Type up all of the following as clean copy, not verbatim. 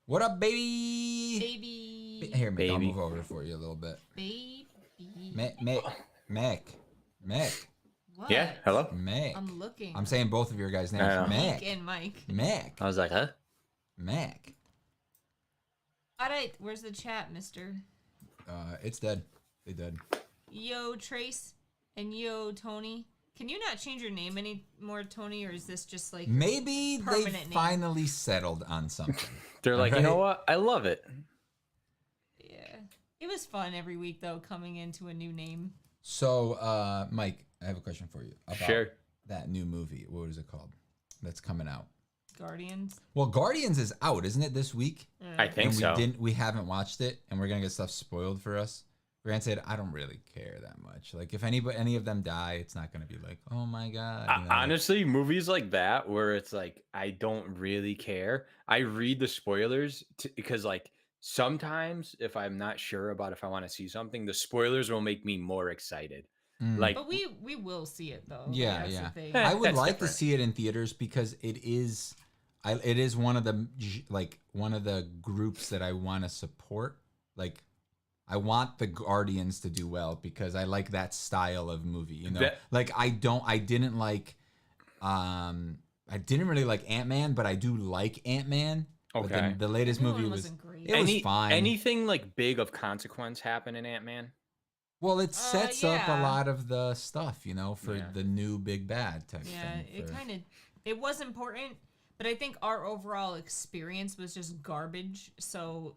What up, baby? Baby. Here, Mick, I'll Baby. move over for you a little bit. Baby. Mick. What? Yeah, hello? I'm looking. I'm saying both of your guys' names. I know. Mike Mick. and Mike. Mick. I was like, huh? Mick. Alright, where's the chat, mister? It's dead. They dead. Yo, Trace. And yo, Tony. Can you not change your name anymore, Tony? Or is this just like Maybe they permanent name? finally settled on something. They're like, you know what? I love it. Yeah. It was fun every week, though, coming into a new name. So, Mike, I have a question for you about Sure. that new movie. What is it called? That's coming out. Guardians. Well, Guardians is out, isn't it, this week? I think And so. we haven't watched it, and we're gonna get stuff spoiled for us. Granted, I don't really care that much. Like, if any of them die, it's not gonna be like, oh my god. You know, Honestly, movies like that where it's like I don't really care. I read the spoilers because like sometimes if I'm not sure about if I want to see something, the spoilers will make me more excited. Like But we will see it, though. Yeah, That's yeah. the thing. I would That's like different. to see it in theaters because it is one of the one of the groups that I want to support. Like, I want the Guardians to do well because I like that style of movie. You know, like I didn't really like Ant-Man, but I do like Ant-Man. But Okay. then the latest New movie one was wasn't great. it was fine. Anything like big of consequence happen in Ant-Man? Well, it sets up a yeah. lot of the stuff, you know, for Yeah. the new big bad type Yeah, thing. it was important, but I think our overall experience was just garbage. So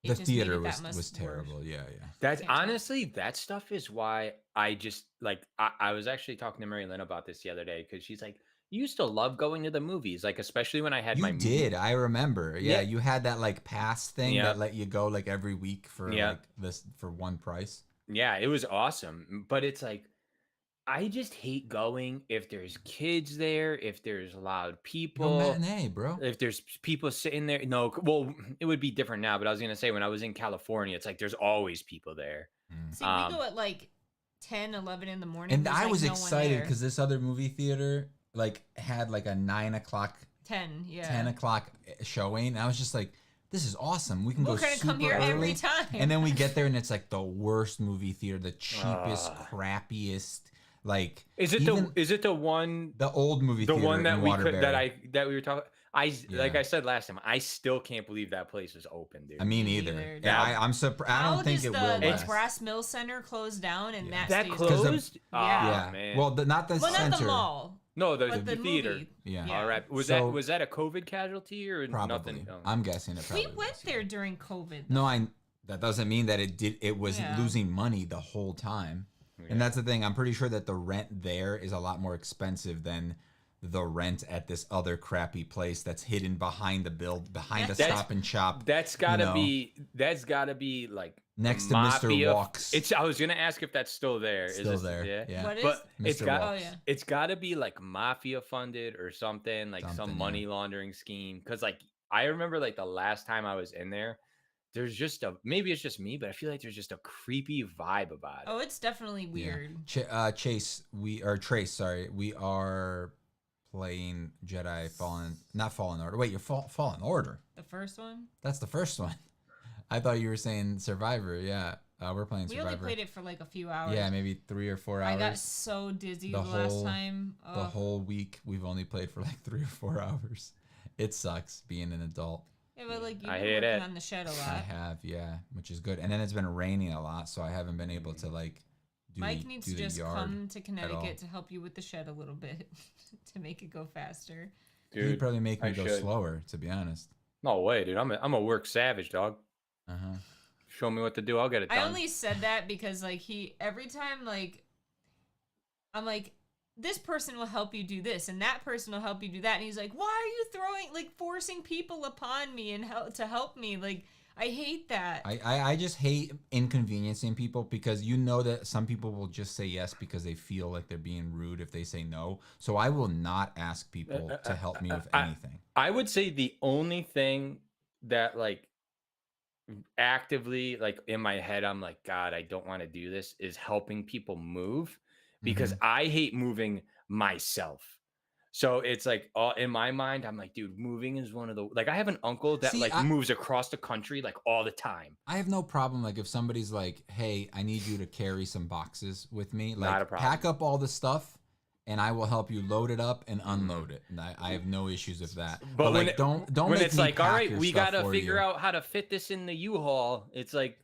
it The just made theater it that was much terrible. worse. Yeah, yeah. That's Can't tell. honestly, that stuff is why I just like I was actually talking to Mary Lynn about this the other day because she's like, you used to love going to the movies, like especially when I had You my did. I remember. Yeah, Yeah. you had that like pass thing Yeah. that let you go like every week for Yeah. like this for one price. Yeah, it was awesome. But it's like I just hate going if there's kids there, if there's loud Go people, matinee, bro. if there's people sitting there. No, well, it would be different now, but I was gonna say when I was in California, it's like there's always people there. See, we go at like 10, 11 in the morning. And there's, I like, was no one excited there. because this other movie theater like had like a 9 o'clock, 10, yeah. 10 o'clock showing. And I was just like, this is awesome. We can We're go gonna super come here early. every time. And then we get there and it's like the worst movie theater, the cheapest, crappiest. Like, Is it even the one the old movie the theater one that in we Waterbury. could that we were talking? Like Yeah. I said last time, I still can't believe that place is open, dude. I mean, Me either. neither, Yeah, dude. I'm surprised. I How don't think does it the will last. Brass Mill Center close down and that that stays closed? open? Yeah. Man. Well, not the Well, center. not the mall. No, there's But the the theater. movie. Yeah. Yeah. All right. Was So- that a COVID casualty or Probably. nothing? Oh. I'm guessing it probably We went was. there during COVID. No, that doesn't mean that it was Yeah. losing money the whole time. And that's the thing. I'm pretty sure that the rent there is a lot more expensive than the rent at this other crappy place that's hidden behind behind a That's- Stop and Shop. That's gotta know. be like Next to mafia. Mr. Walks. I was gonna ask if that's still there. Still Is it, there. Yeah. What is? But it's Mr. got Walks. Oh, yeah. it's gotta be like mafia funded or something, like Something, some yeah. money laundering scheme. Cause like I remember like the last time I was in there, there's just maybe it's just me, but I feel like there's just a creepy vibe about it. Oh, it's definitely weird. Trace, we are playing not Fallen Order. Wait, you're Fallen Order. The first one? That's the first one. I thought you were saying Survivor. Yeah, we're playing We Survivor. only played it for like a few hours. Yeah, maybe 3 or 4 hours. I got so dizzy The the last whole- time. The whole week we've only played for like 3 or 4 hours. It sucks being an adult. Yeah, but like you've I been hate working it. on the shed a lot. I have, yeah, which is good. And then it's been raining a lot, so I haven't been able to like do Mike the, needs do to the just yard. come to all. Connecticut to help you with the shed a little bit to make it go faster. He'd Dude, probably make me I go should. slower, to be honest. No way, dude. I'm a work savage, dog. Uh-huh. Show me what to do, I'll get it done. I only said that because like every time like I'm like, this person will help you do this and that person will help you do that, and he's like, why are you forcing people upon me and to help me? Like, I hate that. I just hate inconveniencing people because you know that some people will just say yes because they feel like they're being rude if they say no. So I will not ask people to help me with anything. I would say the only thing that like actively like in my head I'm like, God, I don't want to do this is helping people move because I hate moving myself. So it's like all in my mind, I'm like, dude, moving is one of the like I have an uncle that See, like moves across the country like all the time. I have no problem like if somebody's like, "Hey, I need you to carry some boxes with me." Like Not a problem. pack up all the stuff and I will help you load it up and unload it. And I have no issues with that. But when like don't when make it's me like, all pack right, your we stuff gotta for figure you. out how to fit this in the U-Haul. It's like,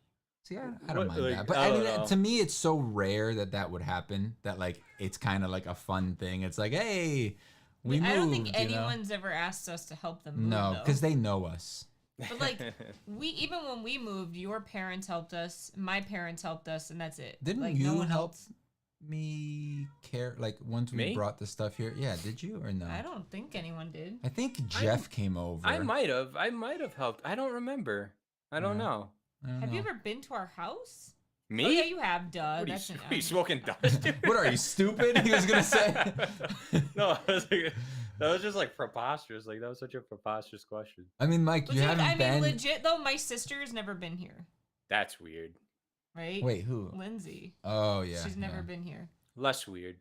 See, I don't mind like, that. But I I don't mean, know. to me, it's so rare that would happen that like it's kind of like a fun thing. It's like, hey, we moved. I don't think you know? anyone's ever asked us to help them move. No, though. because they know us. But like even when we moved, your parents helped us, my parents helped us, and that's it. Didn't like, you no one help else. me care? Like once we Me? brought the stuff here, yeah. Did you or no? I don't think anyone did. I think Jeff came over. I might have helped. I don't remember. I don't know. I don't Have you know. ever been to our house? Me? Oh yeah, you have. Duh. What are That's you smoking dust, dude? What are you, stupid? He was gonna say. No, that was just like preposterous. Like that was such a preposterous question. I mean, Mike, Well, you dude, haven't I mean, been. legit though, my sister's never been here, That's weird. right? Wait, who? Lindsay. Oh yeah. She's never yeah. been here. Less weird.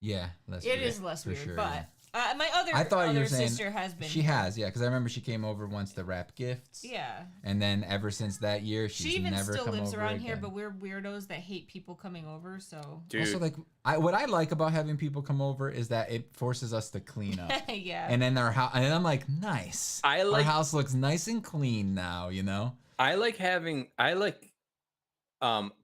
Yeah, that's It weird, is less for weird, sure, but yeah. my other I thought you were saying sister has been. She here. has, yeah, because I remember she came over once to wrap gifts. Yeah. And then ever since that year, she's She even never still come lives over around again. here, but we're weirdos that hate people coming over. So. Dude. Also, like, what I like about having people come over is that it forces us to clean up. Yeah. And then our house, and I'm like, nice. Our house looks nice and clean now, you know. I like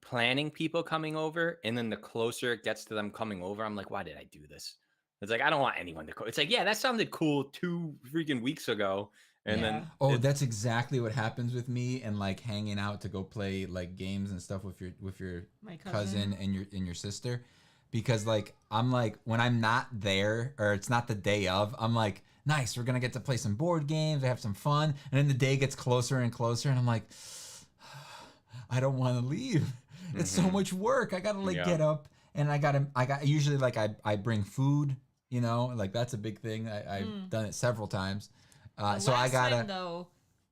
planning people coming over, and then the closer it gets to them coming over, I'm like, why did I do this? It's like I don't want anyone to. It's like, yeah, that sounded cool 2 freaking weeks ago, and then Oh, that's exactly what happens with me and like hanging out to go play like games and stuff with your My cousin and your sister, because like I'm like when I'm not there or it's not the day of, I'm like, nice, we're gonna get to play some board games, have some fun, and then the day gets closer and closer, and I'm like, I don't want to leave. It's so much work. I gotta like get up and I got usually like I bring food. You know, like that's a big thing. I've done it several times. So I gotta. Time, though,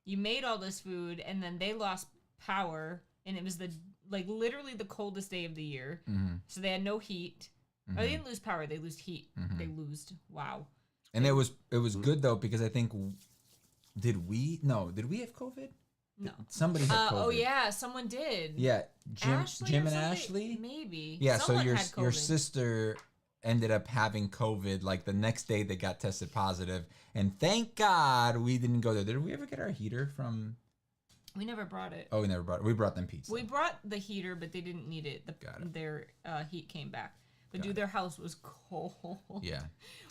you made all this food, and then they lost power, and it was literally the coldest day of the year. So they had no heat. Or they didn't lose power; they lost heat. They lost. Wow. And it was good though because I think did we have COVID? No. Somebody had COVID. Oh yeah, someone did. Yeah, Jim and somebody? Ashley. Maybe. Yeah, Someone so had COVID. your sister ended up having COVID like the next day they got tested positive, and thank God we didn't go there. Did we ever get our heater from? We never brought it. Oh, we never brought it. We brought them pizza. We brought the heater, but they didn't need it. Their heat came back. But dude, their house was cold. Yeah.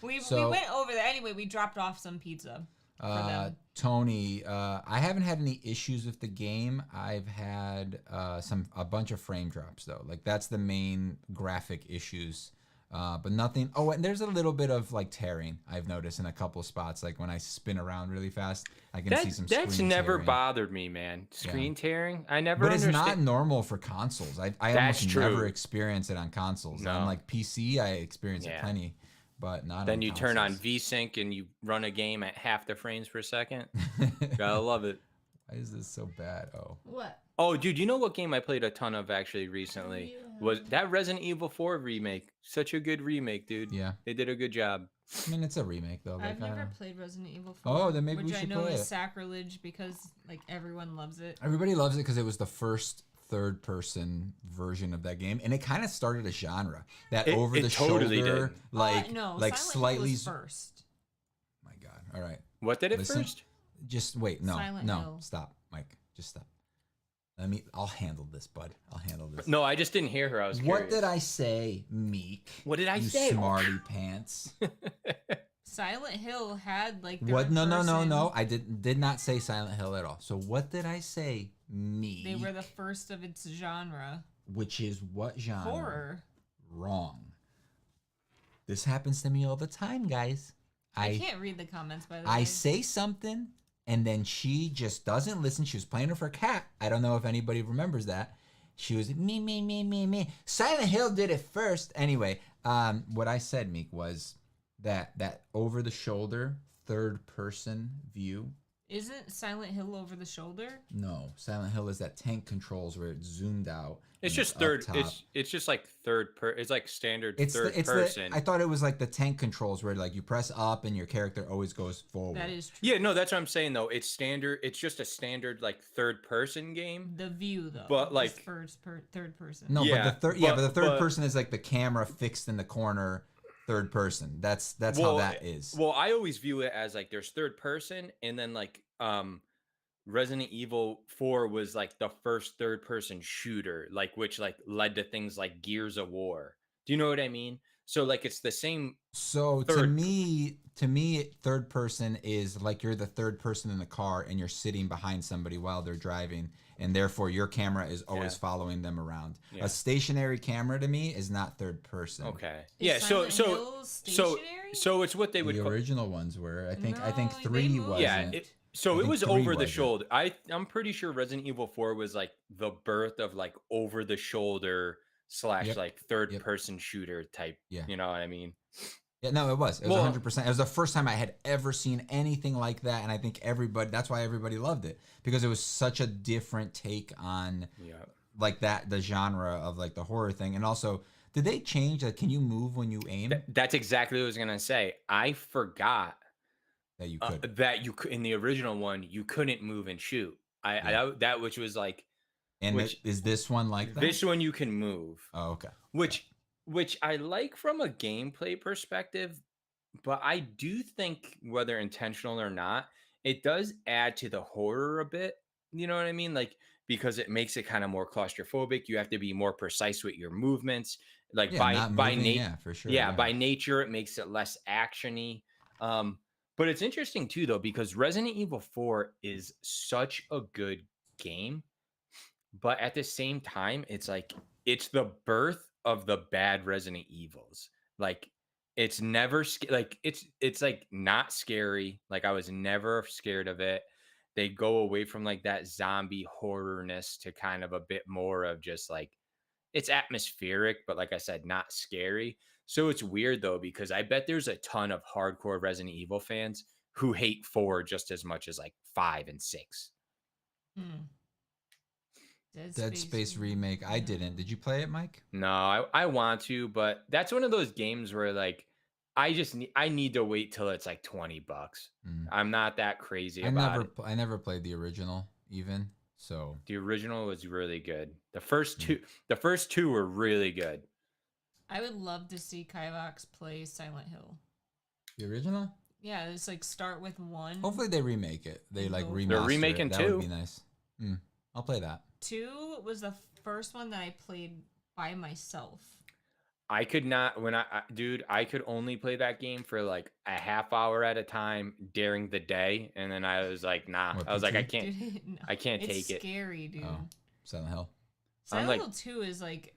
We went over there anyway. We dropped off some pizza. For them. Tony, I haven't had any issues with the game. I've had a bunch of frame drops though. Like that's the main graphic issues. But nothing. Oh, and there's a little bit of like tearing I've noticed in a couple of spots. Like when I spin around really fast, I can see some. That's never tearing. bothered me, man. Screen tearing, I never. But it's understand. not normal for consoles. I almost never experience it on consoles. No. On like PC, I experience it plenty, but not. Then on you consoles. turn on VSync and you run a game at half the frames per second. Gotta love it. Why is this so bad? Oh. What? Oh, dude, you know what game I played a ton of actually recently? Was that Resident Evil 4 remake. Such a good remake, dude. Yeah. They did a good job. I mean, it's a remake though. I've Like, never played Resident Evil 4. Oh, then maybe we which should I know play is it. sacrilege because like everyone loves it. Everybody loves it because it was the first third-person version of that game, and it kind of started a genre that over-the-shoulder, totally did. like no, like Silent slightly. Hill was first. My God! All right, What did it Listen. first? just wait. No, Silent no, Hill. stop, Mike. Just stop. I'll handle this, bud. I'll handle this. No, I just didn't hear her. I was What curious. did I say, Meek? What did I you say? Smarty pants. Silent Hill had like their What? No. person- I did not say Silent Hill at all. So what did I say, Meek? They were the first of its genre. Which is what genre? Horror. Wrong. This happens to me all the time, guys. I can't read the comments by the way. I say something and then she just doesn't listen. She was playing with her cat. I don't know if anybody remembers that. She was me. Silent Hill did it first. Anyway, what I said, Meek, was that over the shoulder third person view Isn't Silent Hill over the shoulder? No, Silent Hill is that tank controls where it's zoomed out. It's and just up third. top. It's just like it's like standard It's third the person. I thought it was like the tank controls where like you press up and your character always goes forward. That is true. Yeah, no, that's what I'm saying though. It's standard. It's just a standard like third person game. The view though, But, like- is third person. No, Yeah, but the third but- person is like the camera fixed in the corner, third person. That's how that is. Well, I always view it as like there's third person, and then like Resident Evil 4 was like the first third person shooter, like which like led to things like Gears of War. Do you know what I mean? So like it's the same. So to third- me, third person is like you're the third person in the car and you're sitting behind somebody while they're driving, and therefore your camera is always Yeah. following them around. Yeah. A stationary camera to me is not third person. Okay. Is Yeah. Silent So Hill stationary? so it's what they would The call. original ones were. I think No, 3 they moved. wasn't. Yeah. So I it think was 3 over the wasn't. shoulder. I'm pretty sure Resident Evil 4 was like the birth of like over the shoulder / Yep. like third person shooter type. Yeah. You know what I mean? Yeah, no, it was. It was Well- 100%. It was the first time I had ever seen anything like that, and I think that's why everybody loved it, because it was such a different take on Yeah. like the genre of like the horror thing. And also, did they change that? Can you move when you aim? That's exactly what I was gonna say. I forgot That you could. that you could in the original one you couldn't move and shoot. That which was like And which- is this one like that? this one you can move, Oh, okay. which I like from a gameplay perspective, but I do think whether intentional or not, it does add to the horror a bit. You know what I mean? Like because it makes it kind of more claustrophobic. You have to be more precise with your movements. Like Yeah, by not by moving, nature. yeah, for sure. Yeah, by nature, it makes it less actiony. But it's interesting too, though, because Resident Evil 4 is such a good game, but at the same time, it's like it's the birth of the bad Resident Evils. Like it's never like it's like not scary. Like I was never scared of it. They go away from like that zombie horrorness to kind of a bit more of just like it's atmospheric, but like I said, not scary. So it's weird though, because I bet there's a ton of hardcore Resident Evil fans who hate 4 just as much as like 5 and 6. Hmm. Dead Space remake. I didn't. Did you play it, Mike? No, I want to, but that's one of those games where like I need to wait till it's like $20. Mm. I'm not that crazy about it. I never played the original even. So The original was really good. The first two were really good. I would love to see Kivox play Silent Hill. the original. Yeah, it's like start with 1. Hopefully they remake it. They like They're remaster They're remaking it. That 2. would be nice. I'll play that. 2 was the first one that I played by myself. I could not dude, I could only play that game for like a half hour at a time during the day, and then I was like, nah. What, I was like, I PT? can't. Dude, no. I can't It's take it. scary, dude. Oh, Silent Hill. I'm Silent like- Hill 2 is like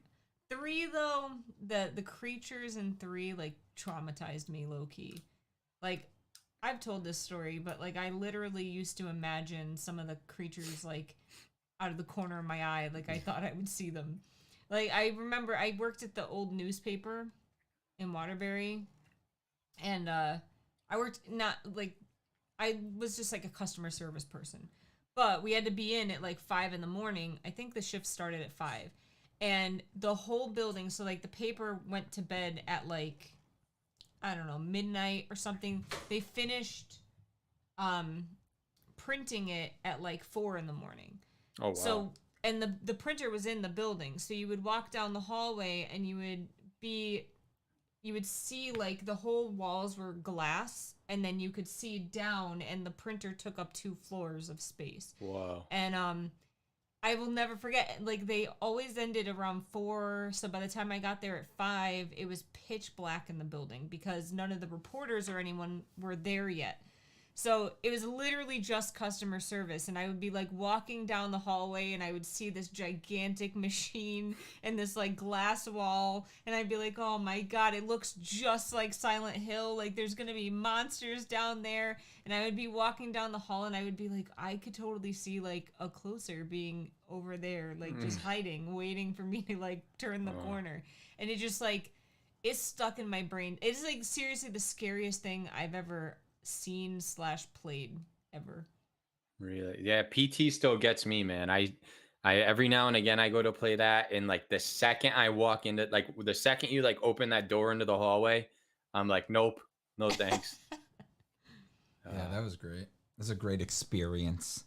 3 though. The creatures in 3 like traumatized me low key. Like I've told this story, but like I literally used to imagine some of the creatures like out of the corner of my eye. Like I thought I would see them. Like I remember I worked at the old newspaper in Waterbury, and I worked not like I was just like a customer service person. But we had to be in at like 5 in the morning. I think the shift started at 5. And the whole building, so like the paper went to bed at like, I don't know, midnight or something. They finished printing it at like 4 in the morning. Oh wow. So, and the printer was in the building. So you would walk down the hallway and you would see like the whole walls were glass, and then you could see down, and the printer took up 2 floors of space. Whoa. And I will never forget, like they always ended around 4, so by the time I got there at 5, it was pitch black in the building because none of the reporters or anyone were there yet. So it was literally just customer service, and I would be like walking down the hallway, and I would see this gigantic machine and this like glass wall, and I'd be like, oh my god, it looks just like Silent Hill, like there's gonna be monsters down there. And I would be walking down the hall, and I would be like, I could totally see like a closer being over there, like just hiding, waiting for me to like turn the corner. And it just like, it's stuck in my brain. It's like seriously the scariest thing I've ever seen / played ever. Really? Yeah, PT still gets me, man. I every now and again I go to play that, and like the second I walk into, like the second you like open that door into the hallway, I'm like, nope, no thanks. Yeah, Uh, that was great. It was a great experience.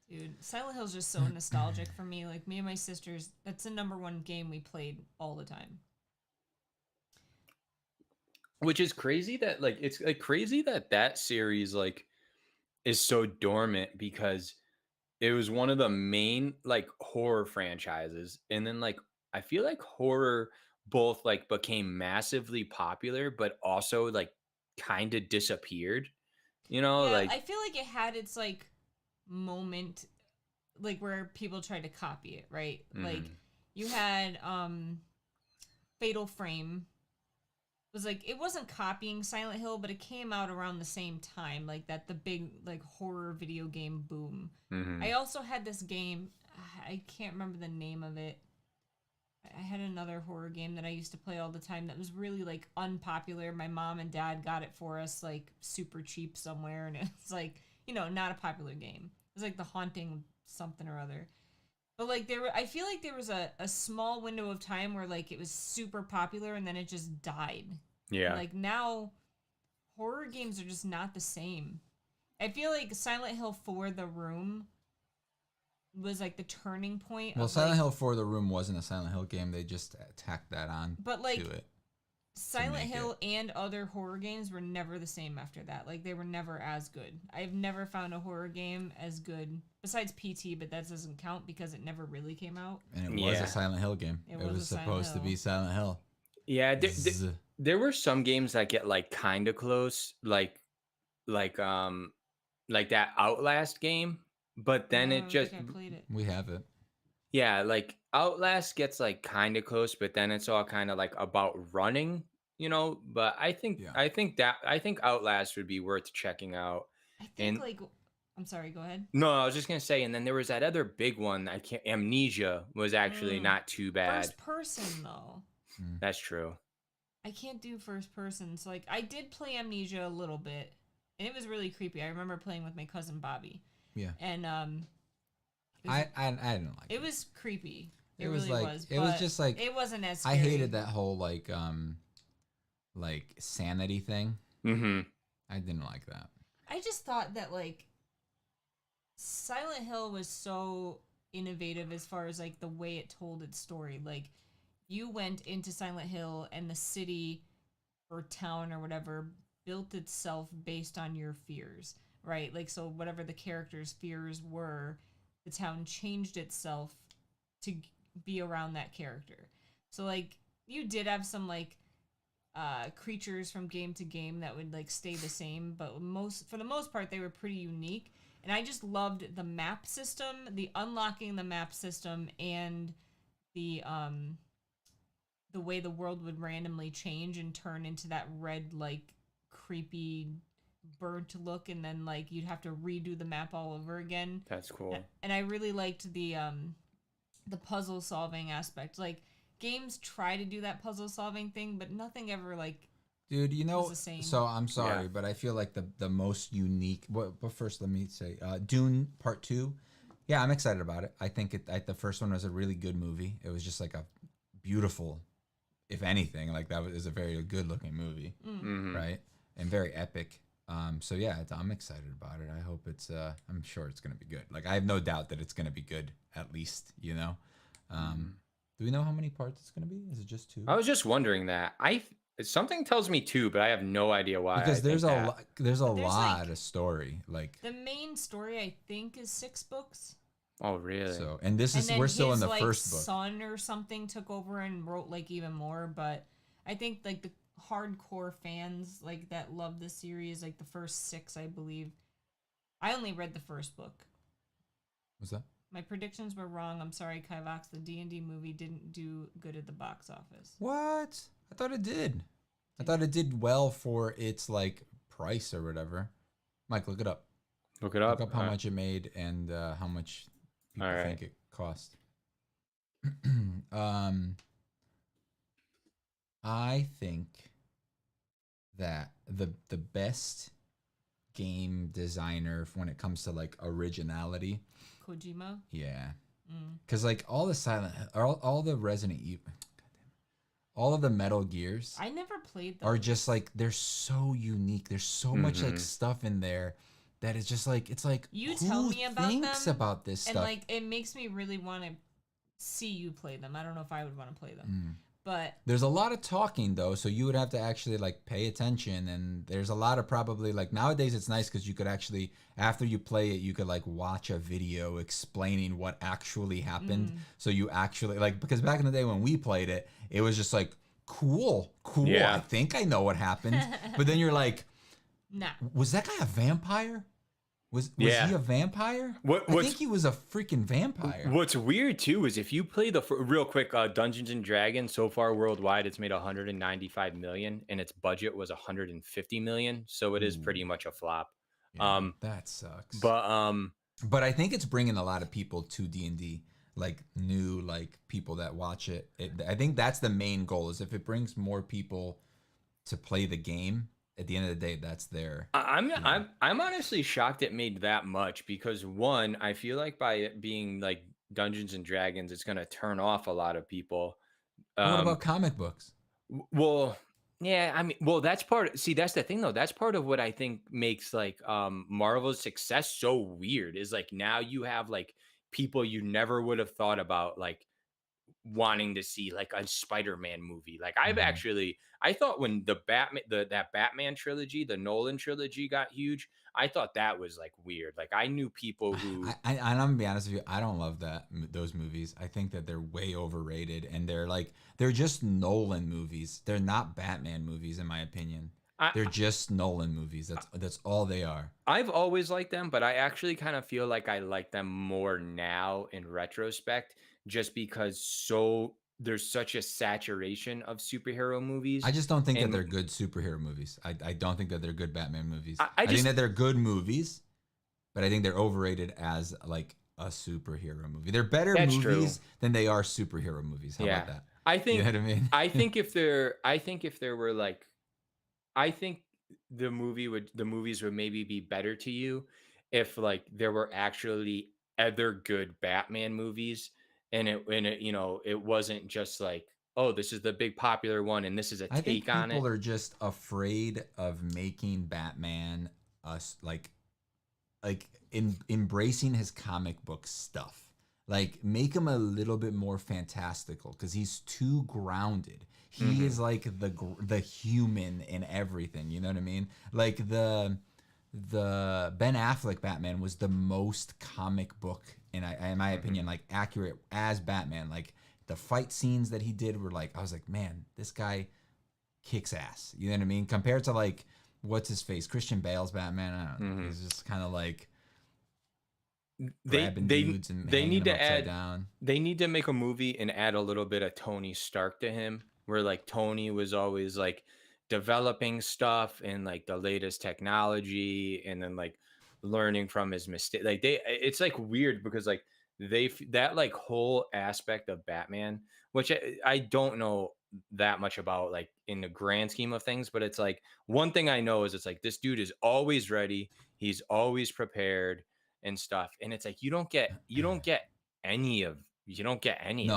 Dude, Silent Hill's just so nostalgic for me. Like me and my sisters, that's the number one game we played all the time. which is crazy that like it's like crazy that that series like is so dormant because it was one of the main like horror franchises, and then like I feel like horror both like became massively popular but also like kind of disappeared, Yeah, like I feel like it had its like moment, like where people tried to copy it, right? Like mhm, you had Fatal Frame was like, it wasn't copying Silent Hill, but it came out around the same time, like that the big like horror video game boom. I mhm. also had this game, I can't remember the name of it. I had another horror game that I used to play all the time that was really like unpopular. My mom and dad got it for us like super cheap somewhere, and it's like, not a popular game. It was like The Haunting something or other. But like I feel like there was a small window of time where like it was super popular and then it just died. And Yeah. like now horror games are just not the same. I feel like Silent Hill 4 The Room was like the turning point Well, of Silent like, Hill 4 The Room wasn't a Silent Hill game. They just tacked that on but to like it to Silent make it. Hill and other horror games were never the same after that. Like they were never as good. I've never found a horror game as good besides PT, but that doesn't count because it never really came out. And it was a Yeah. Silent Hill game. It It was a was Silent supposed to Hill. be Silent Hill. Yeah, Zzz. there were some games that get like kind of close, like like that Outlast game, but then I it don't just think I played it. We have it. yeah, like Outlast gets like kind of close, but then it's all kind of like about running, but Yeah. I think Outlast would be worth checking out. I think And like I'm sorry, go ahead. no, I was just gonna say, and then there was that other big one. I can't. Amnesia was actually Mm. not too bad. First person though. Mm. That's true. I can't do first person. So like I did play Amnesia a little bit, and it was really creepy. I remember playing with my cousin Bobby. Yeah. And I didn't like it. it was creepy. It was really like was. it was but just like it wasn't as scary. I hated that whole like sanity thing. Mm-hmm. I didn't like that. I just thought that like Silent Hill was so innovative as far as like the way it told its story. Like you went into Silent Hill and the city or town or whatever built itself based on your fears, right? Like so whatever the character's fears were, the town changed itself to be around that character. So like you did have some like creatures from game to game that would like stay the same, but for the most part they were pretty unique. And I just loved the map system, the unlocking the map system, and the way the world would randomly change and turn into that red like creepy burnt look, and then like you'd have to redo the map all over again. That's cool. And I really liked the puzzle solving aspect. Like games try to do that puzzle solving thing, but nothing ever like Dude, was the same. so I'm sorry, Yeah. but I feel like the most unique. But first, let me say, Dune Part 2. Yeah, I'm excited about it. I think the first one was a really good movie. It was just like a beautiful, if anything, like that was a very good looking movie, Mm-hmm. right? And very epic. So yeah, I'm excited about it. I hope it's. I'm sure it's gonna be good. Like I have no doubt that it's gonna be good. At least Do we know how many parts it's gonna be? Is it just 2? I was just wondering that. Something tells me two, but I have no idea why. Because there's a lot. there's a But there's, lot like, of story, like The main story I think is 6 books. Oh, really? so. And this And is then we're still in his, the like, first book. son or something took over and wrote like even more, but I think like the hardcore fans like that love the series, like the first 6, I believe. I only read the first book. What's that? My predictions were wrong. I'm sorry, Kivox. The D&D movie didn't do good at the box office. What? I thought it did. I thought it did well for its like price or whatever. Mike, look it up. Look it up. Look up how much it made and how much people All right. think it cost. I think that the best game designer when it comes to like originality. Kojima. Yeah, because like all the all the Resident Evil, all of the Metal Gears I never played those. are just like they're so unique. There's so much like stuff in there that is just like it's like You who tell me about thinks them, about this and stuff? like it makes me really want to see you play them. I don't know if I would want to play them, Mm. but There's a lot of talking though, so you would have to actually like pay attention. And there's a lot of probably like nowadays it's nice because you could actually after you play it, you could like watch a video explaining what actually happened. So you actually like because back in the day when we played it, it was just like cool. Yeah. I think I know what happened. But then you're like, nah. was that guy a vampire? Was Yeah. he a vampire? I What's- think he was a freaking vampire. What's weird too is if you play the real quick Dungeons and Dragons so far worldwide, it's made 195 million, and its budget was 150 million, so it is pretty much a flop. Yeah, that sucks. But I think it's bringing a lot of people to D&D, like new like people that watch it. I think that's the main goal is if it brings more people to play the game. At the end of the day, that's their. I'm honestly shocked it made that much because one, I feel like by it being like Dungeons and Dragons, it's gonna turn off a lot of people. What about comic books? Well, yeah, I mean, well, that's part. See, that's the thing though. That's part of what I think makes like Marvel's success so weird. Is like now you have like people you never would have thought about like wanting to see like a Spider-Man movie. Like I thought when the that Batman trilogy, the Nolan trilogy got huge, I thought that was like weird. Like I knew people who I'm gonna be honest with you, I don't love those movies. I think that they're way overrated and they're just Nolan movies. They're not Batman movies in my opinion. They're just Nolan movies. That's all they are. I've always liked them, but I actually kind of feel like I like them more now in retrospect just because there's such a saturation of superhero movies. I just don't think that they're good superhero movies. I don't think that they're good Batman movies. I think just that they're good movies, but I think they're overrated as like a superhero movie. They're better That's movies true. than they are superhero movies. How about that? I think You know what I mean? I think if there were like I think the movies would maybe be better to you if like there were actually other good Batman movies and it you know it wasn't just like, oh, this is the big popular one and this is a I think take on it. people are just afraid of making Batman like embracing his comic book stuff. Like make him a little bit more fantastical because he's too grounded. He is like the human in everything. You know what I mean? Like the Ben Affleck Batman was the most comic book in my opinion, like accurate as Batman. Like the fight scenes that he did were like I was like, man, this guy kicks ass. You know what I mean? Compared to like what's his face, Christian Bale's Batman. I don't know. He's just kind of like grabbing dudes and they need them to upside add down. they need to make a movie and add a little bit of Tony Stark to him where like Tony was always like developing stuff and like the latest technology and then like learning from his mistake. Like it's like weird because like that like whole aspect of Batman, which I don't know that much about like in the grand scheme of things, but it's like one thing I know is it's like this dude is always ready, he's always prepared and stuff, and it's like you don't get any of No,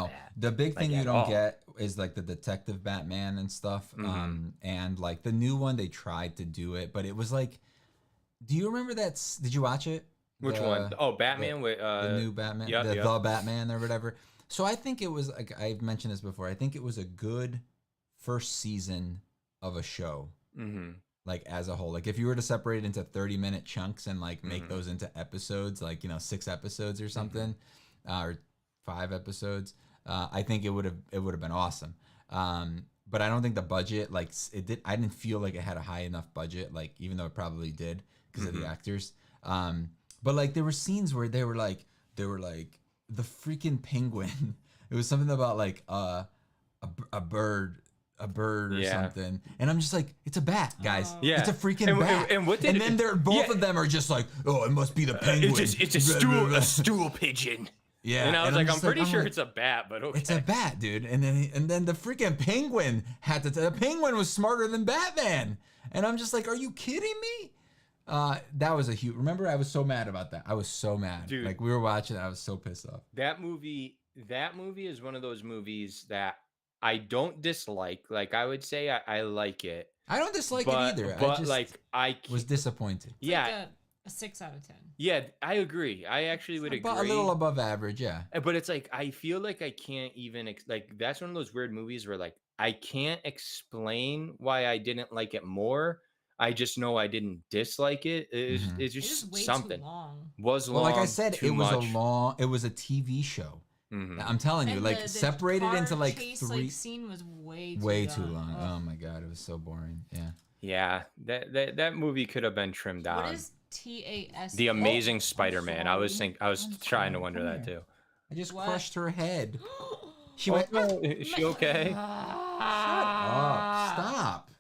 that. the big thing like, you at don't all. get is like the detective Batman and stuff. And like the new one, they tried to do it, but it was like, do you remember that? Did you watch it? Which one? Oh, Batman with The new Batman, yep, yep. the Batman or whatever. So I think it was like I've mentioned this before. I think it was a good first season of a show. Like as a whole, like if you were to separate it into 30-minute chunks and like make those into episodes, like 6 episodes or something, or 5 episodes, I think it would have been awesome. But I don't think the budget, like I didn't feel like it had a high enough budget, like even though it probably did because of the actors. But like there were scenes where they were like the freaking penguin. It was something about like a bird or something, and I'm just like, it's a bat, guys. Yeah. It's a freaking bat. And then they're both of them are just like, oh, it must be the penguin. It's a stool pigeon. Yeah, And I was like, I'm pretty sure like, it's a bat, but okay. it's a bat, dude. And then the freaking penguin the penguin was smarter than Batman, and I'm just like, are you kidding me? That was a huge. Remember, I was so mad about that. I was so mad. Dude. Like we were watching it, I was so pissed off. That movie is one of those movies that I don't dislike. Like I would say I like it. I don't dislike but, it either. But I just like I was disappointed. It's yeah. like a 6 out of 10. Yeah, I agree. I actually would agree. A little above average, yeah. But it's like I feel like I can't even like that's one of those weird movies where like I can't explain why I didn't like it more. I just know I didn't dislike it. It's It's just just way something. too long. Was Well, long. like I said, too it was much. it was a TV show. Mhm. I'm telling you, And like the separated car into like chase, 3 like, scene was way too long. long. Ugh. Oh my god, it was so boring. Yeah. Yeah, that movie could have been trimmed down. What is TAS? The Amazing I'm Spider-Man. I was sorry. I was I'm trying to sorry. wonder Come that here. too. I just What? crushed her head. She Oh, went. no, is she okay? Shut up! Stop.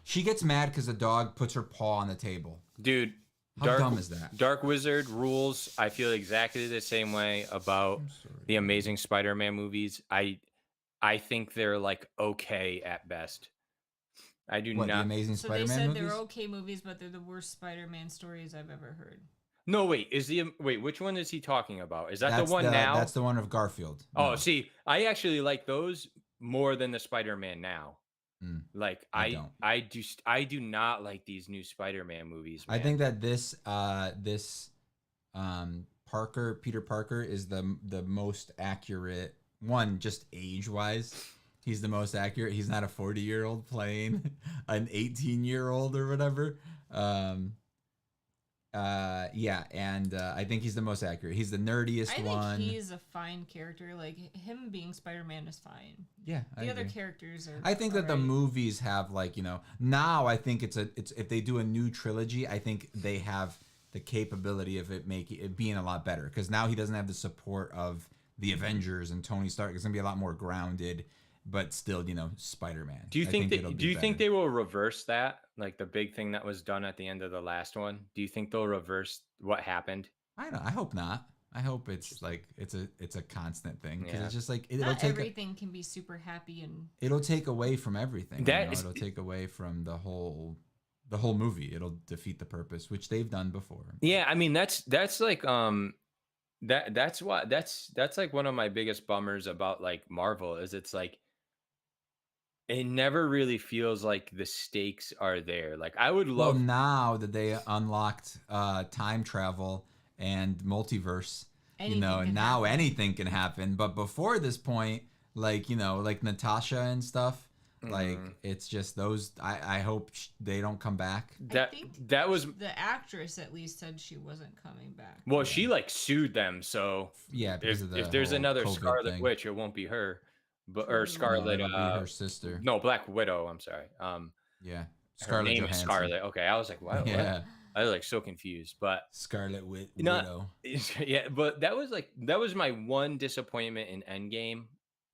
She gets mad because the dog puts her paw on the table. Dude, How dumb is that? Dark Wizard rules. I feel exactly the same way about I'm sorry. the Amazing Spider-Man movies. I think they're like okay at best. I do What, the not. Amazing So they Spider-Man said movies? they're okay movies, but they're the worst Spider-Man stories I've ever heard. No, wait. Which one is he talking about? Is that That's the one now? That's the one of Garfield. Oh, No. see, I actually like those more than the Spider-Man now. Mm, Like I don't. I do not like these new Spider-Man movies. I Man. think that this Peter Parker is the most accurate one, just age-wise. He's the most accurate. He's not a 40-year-old playing an 18-year-old or whatever. Yeah, and I think he's the most accurate. He's the nerdiest I one. think he's a fine character. Like, him being Spider-Man is fine. Yeah, The other characters are. I think that the alright. movies have, like, you know, now I think it's if they do a new trilogy, I think they have the capability of it being a lot better, because now he doesn't have the support of the Avengers and Tony Stark. It's gonna be a lot more grounded, but still, you know, Spider-Man. Do you think better. they will reverse that? Like the big thing that was done at the end of the last one? Do you think they'll reverse what happened? I don't know. I hope not. I hope it's like it's a constant thing, because Yeah. it's just like it'll Not take everything can be super happy and. it'll take away from everything. That You know? is- It'll take away from the whole movie. It'll defeat the purpose, which they've done before. Yeah, I mean that's like that's like one of my biggest bummers about like Marvel is it's like it never really feels like the stakes are there. Like I would Well, love now that they unlocked time travel and multiverse, Anything you know, can and now happen. anything can happen. But before this point, like, you know, like Natasha and stuff, like it's just those. I hope they don't come back. that I think that was the actress at least said she wasn't coming back. well, she like sued them, so Yeah, because if, of the if there's whole another COVID Scarlet thing. Witch, it won't be her, but True. or No, Scarlet. it'll be her sister. No, Black Widow. I'm sorry. Yeah, Her Scarlett name Johansson. is Scarlet. Okay, I was like, what? Yeah, What? I was like so confused, but Scarlet You know, Widow. yeah, but that was my one disappointment in Endgame,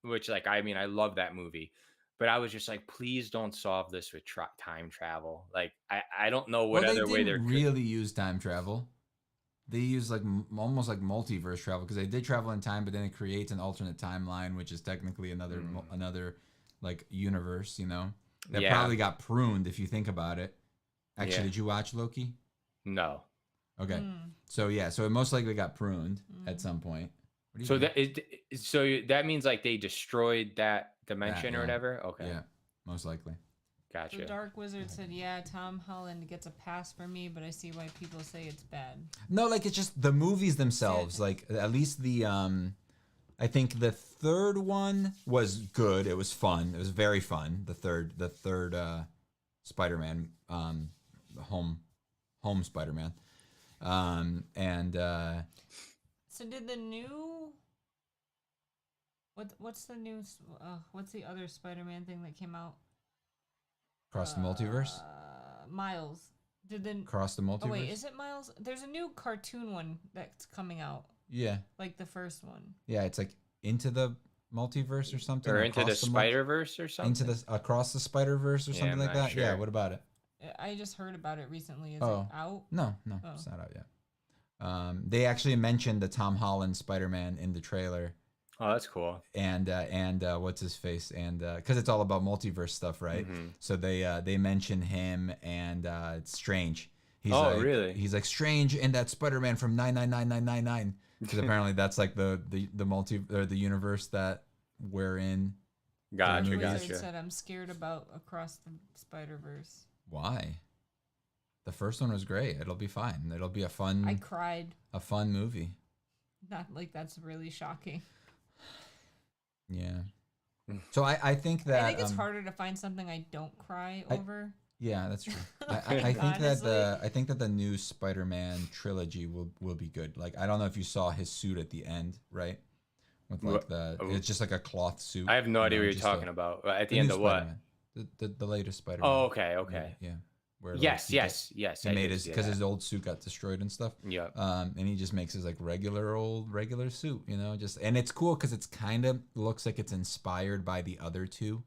which like I mean I love that movie, but I was just like, please don't solve this with time travel. Like I don't know what Well, they other way they're didn't really use time travel. They use like almost like multiverse travel, because they did travel in time, but then it creates an alternate timeline, which is technically another like universe. You know, that Yeah. probably got pruned if you think about it. Actually, Yeah. did you watch Loki? no. Okay, Mm. so yeah, so it most likely got pruned at some point. What do you So think? that means like they destroyed that dimension or yeah. whatever. Okay, Yeah, most likely. gotcha. The Dark Wizard said, "Yeah, Tom Holland gets a pass for me, but I see why people say it's bad." No, like it's just the movies themselves. Like at least the I think the third one was good. It was fun. It was very fun. The third Spider-Man home Spider-Man. And So did the new what's the new what's the other Spider-Man thing that came out? Cross the Multiverse? Miles. Did the Cross the Multiverse? Oh wait, is it Miles? There's a new cartoon one that's coming out, Yeah. like the first one. Yeah, it's like Into the Multiverse or something. Or into the Across Spider-Verse or something. Into the Across the Spider-Verse or Yeah, something I'm like not that. Yeah, sure. what about it? I just heard about it recently. Is Oh. it out? No, Oh. it's not out yet. They actually mentioned the Tom Holland Spider-Man in the trailer, Oh, that's cool. and what's his face, and because it's all about multiverse stuff, right? Mhm. So they mention him, and it's Strange. Oh, really? He's like Strange and that Spider-Man from 99999, because apparently that's like the multi or the universe that we're in. Gotcha, movies. Wizard gotcha. said I'm scared about Across the Spider-Verse. Why? The first one was great. It'll be fine. It'll be I cried. a fun movie. Not like that's really shocking. Yeah. So I think that I think it's harder to find something I don't cry over. Yeah, that's true. I think that the new Spider-Man trilogy will be good. Like, I don't know if you saw his suit at the end, right? With like it's just like a cloth suit. I have no idea what you're just talking about. At the new end of what? Spider-Man. The latest Spider-Man. Oh, okay. Yeah. Where, like, Yes. he I made did his see because that. his old suit got destroyed and stuff. Yep. And he just makes his like regular suit, just, and it's cool because it's kind of looks like it's inspired by the other two.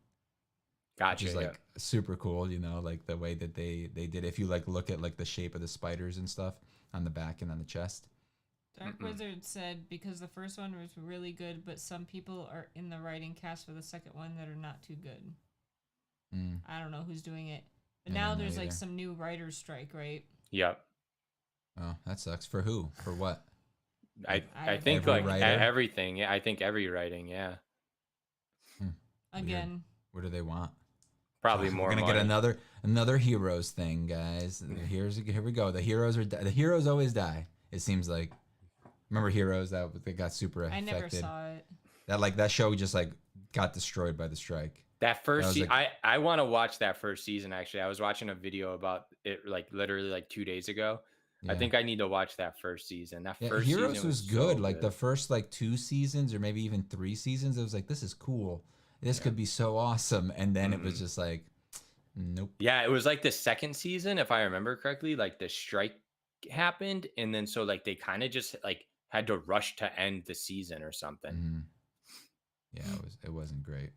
Gotcha. Which is like super cool, like the way that they did. If you like look at like the shape of the spiders and stuff on the back and on the chest. Dark Wizard said because the first one was really good, but some people are in the writing cast for the second one that are not too good. I don't know who's doing it. But now there's like some new writer's strike, right? Yep. Oh, that sucks. For who? For what? I think every like writer? everything. Yeah, I think every writing. Yeah. Again. What do they want? Probably more. We're gonna money. get another heroes thing, guys. Here we go. The heroes always die. It seems like. Remember Heroes that got super affected? I never saw it. That show just like got destroyed by the strike. That first season, like, I want to watch that first season. Actually, I was watching a video about it like literally like 2 days ago. Yeah. I think I need to watch that first season. That first Heroes season was so good. Like the first like 2 seasons or maybe even 3 seasons, it was like, this is cool. This could be so awesome. And then it was just like, nope. Yeah, it was like the second season, if I remember correctly. Like the strike happened, and then so like they kind of just like had to rush to end the season or something. Mm-hmm. Yeah, it wasn't great.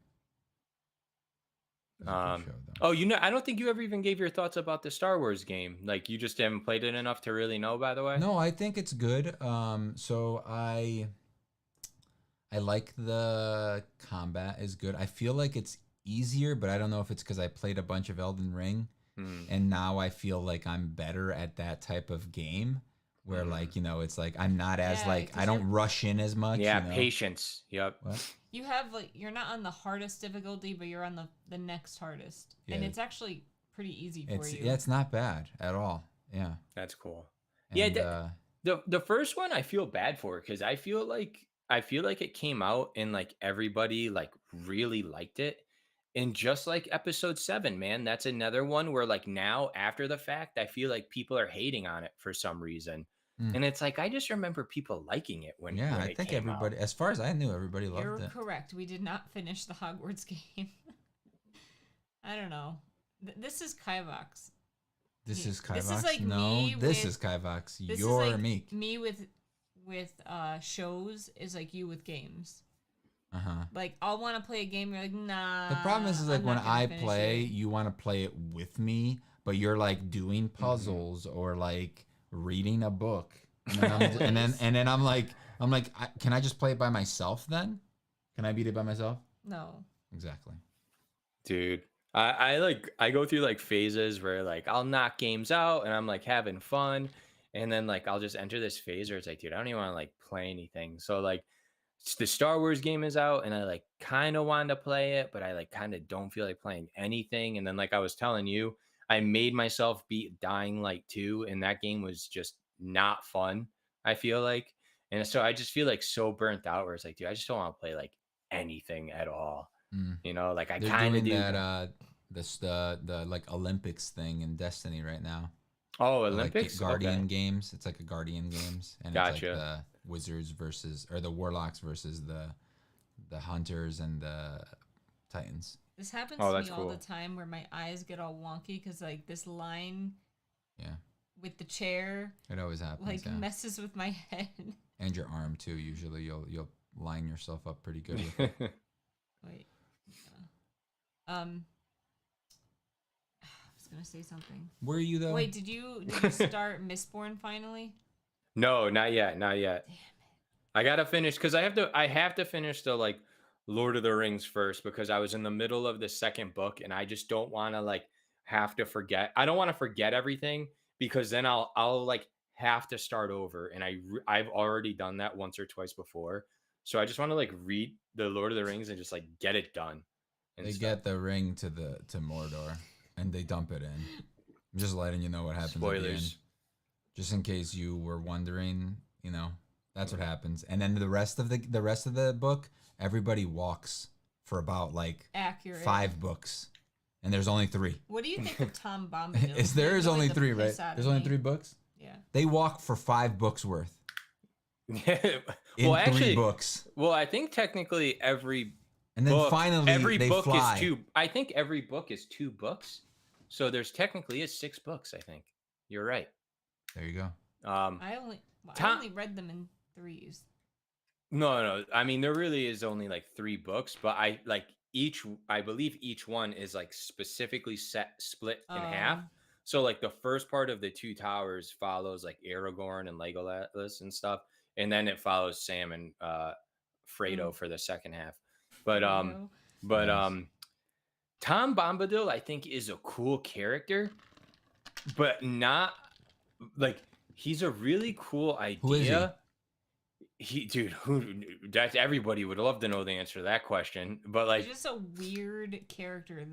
It was a good show, though. I don't think you ever even gave your thoughts about the Star Wars game. Like you just haven't played it enough to really know, by the way. No, I think it's good. So I like the combat is good. I feel like it's easier, but I don't know if it's because I played a bunch of Elden Ring, and now I feel like I'm better at that type of game. Where like it's like I'm not as like I don't rush in as much. Yeah, patience. Yep. What? You have like you're not on the hardest difficulty, but you're on the next hardest, and it's actually pretty easy for you. Yeah, it's not bad at all. Yeah, that's cool. And, the first one I feel bad for because I feel like it came out and like everybody like really liked it. And just like episode 7, man, that's another one where like now after the fact, I feel like people are hating on it for some reason. And it's like, I just remember people liking it when I think everybody, as far as I knew, everybody loved it. You're correct. We did not finish the Hogwarts game. I don't know. This is Kivox. This is Kivox? This is like this is Kivox. You're like Meek. Me with shows is like you with games. Like I'll want to play a game. You're like, nah. The problem is like when I play, you want to play it with me, but you're like doing puzzles or like reading a book, and then I'm like, can I just play it by myself then? Can I beat it by myself? No. Exactly. Dude, I go through like phases where like I'll knock games out and I'm like having fun, and then like I'll just enter this phase where it's like, dude, I don't even want to like play anything. So like the Star Wars game is out and I like kind of wanted to play it, but I like kind of don't feel like playing anything. And then like I was telling you, I made myself beat Dying Light 2, and that game was just not fun, I feel like. And so I just feel like so burnt out where it's like, dude, I just don't want to play like anything at all. Like I kind of do that the like Olympics thing in Destiny right now. Oh, Olympics? Like Guardian games. It's like a Guardian games, and gotcha. It's like the Wizards versus the Warlocks versus the Hunters and the Titans. This happens to me all cool. the time where my eyes get all wonky because like this line with the chair it always happens, like messes with my head. And your arm too. Usually you'll line yourself up pretty good with it. Wait. I was gonna say something. Were you though? Wait, did you start Mistborn finally? No, not yet. Damn it. I gotta finish because I have to finish the like Lord of the Rings first because I was in the middle of the second book and I just don't want to like have to forget. I don't want to forget everything because then I'll like have to start over, and I've already done that once or twice before. So I just want to like read the Lord of the Rings and just like get it done. And They stuff. get the ring to Mordor, and they dump it in. I'm just letting you know what happens at the end. Spoilers. Just in case you were wondering, you know, that's what happens. And then the rest of the book, everybody walks for about like Accurate. 5 books, and there's only 3. What do you think of Tom Bombadil? There is He only annoyed the 3, right? piss out of There's only me. 3 books. Yeah. They walk for 5 books worth. In Well, 3 books. Well, I think technically every And then book, finally, every they book fly. is 2. I think every book is 2 books. So there's technically is 6 books. I think you're right. There you go. I only read them in 3s. No. I mean, there really is only like 3 books, but I believe each one is like specifically split in half. So like the first part of the 2 towers follows like Aragorn and Legolas and stuff, and then it follows Sam and Fredo for the second half. But Nice. Tom Bombadil I think is a cool character, but not like he's a really cool idea. Who is That everybody would love to know the answer to that question. But like, he's just a weird character.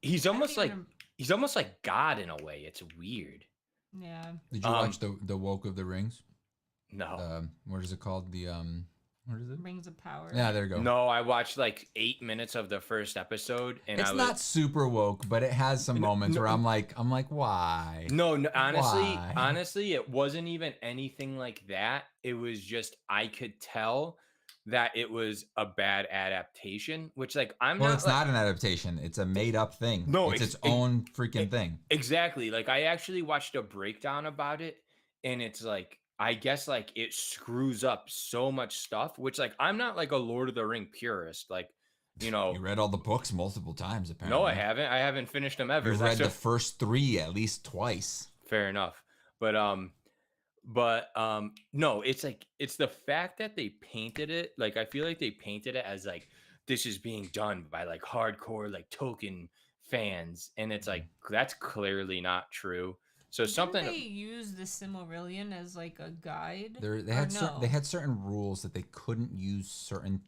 He's almost like God in a way. It's weird. Yeah. Did you watch the Woke of the Rings? No. What is it called? What is it? Rings of Power. Yeah, there you go. No, I watched like 8 minutes of the first episode, and It's not super woke, but it has some moments where I'm like, why? No, Why? honestly, it wasn't even anything like that. It was just I could tell that it was a bad adaptation, which like It's not an adaptation. It's a made up thing. No, it's its own freaking thing. Exactly. Like I actually watched a breakdown about it, and it's like I guess like it screws up so much stuff, which like I'm not like a Lord of the Ring purist. Like, you know, You read all the books multiple times, apparently. no, I haven't. I haven't finished them ever. You've read the first 3 at least twice. Fair enough. But no, it's like it's the fact that they painted it. Like I feel like they painted it as like this is being done by like hardcore like Tolkien fans, and it's like that's clearly not true. So Didn't they use the Silmarillion as like a guide? They had certain rules that they couldn't use certain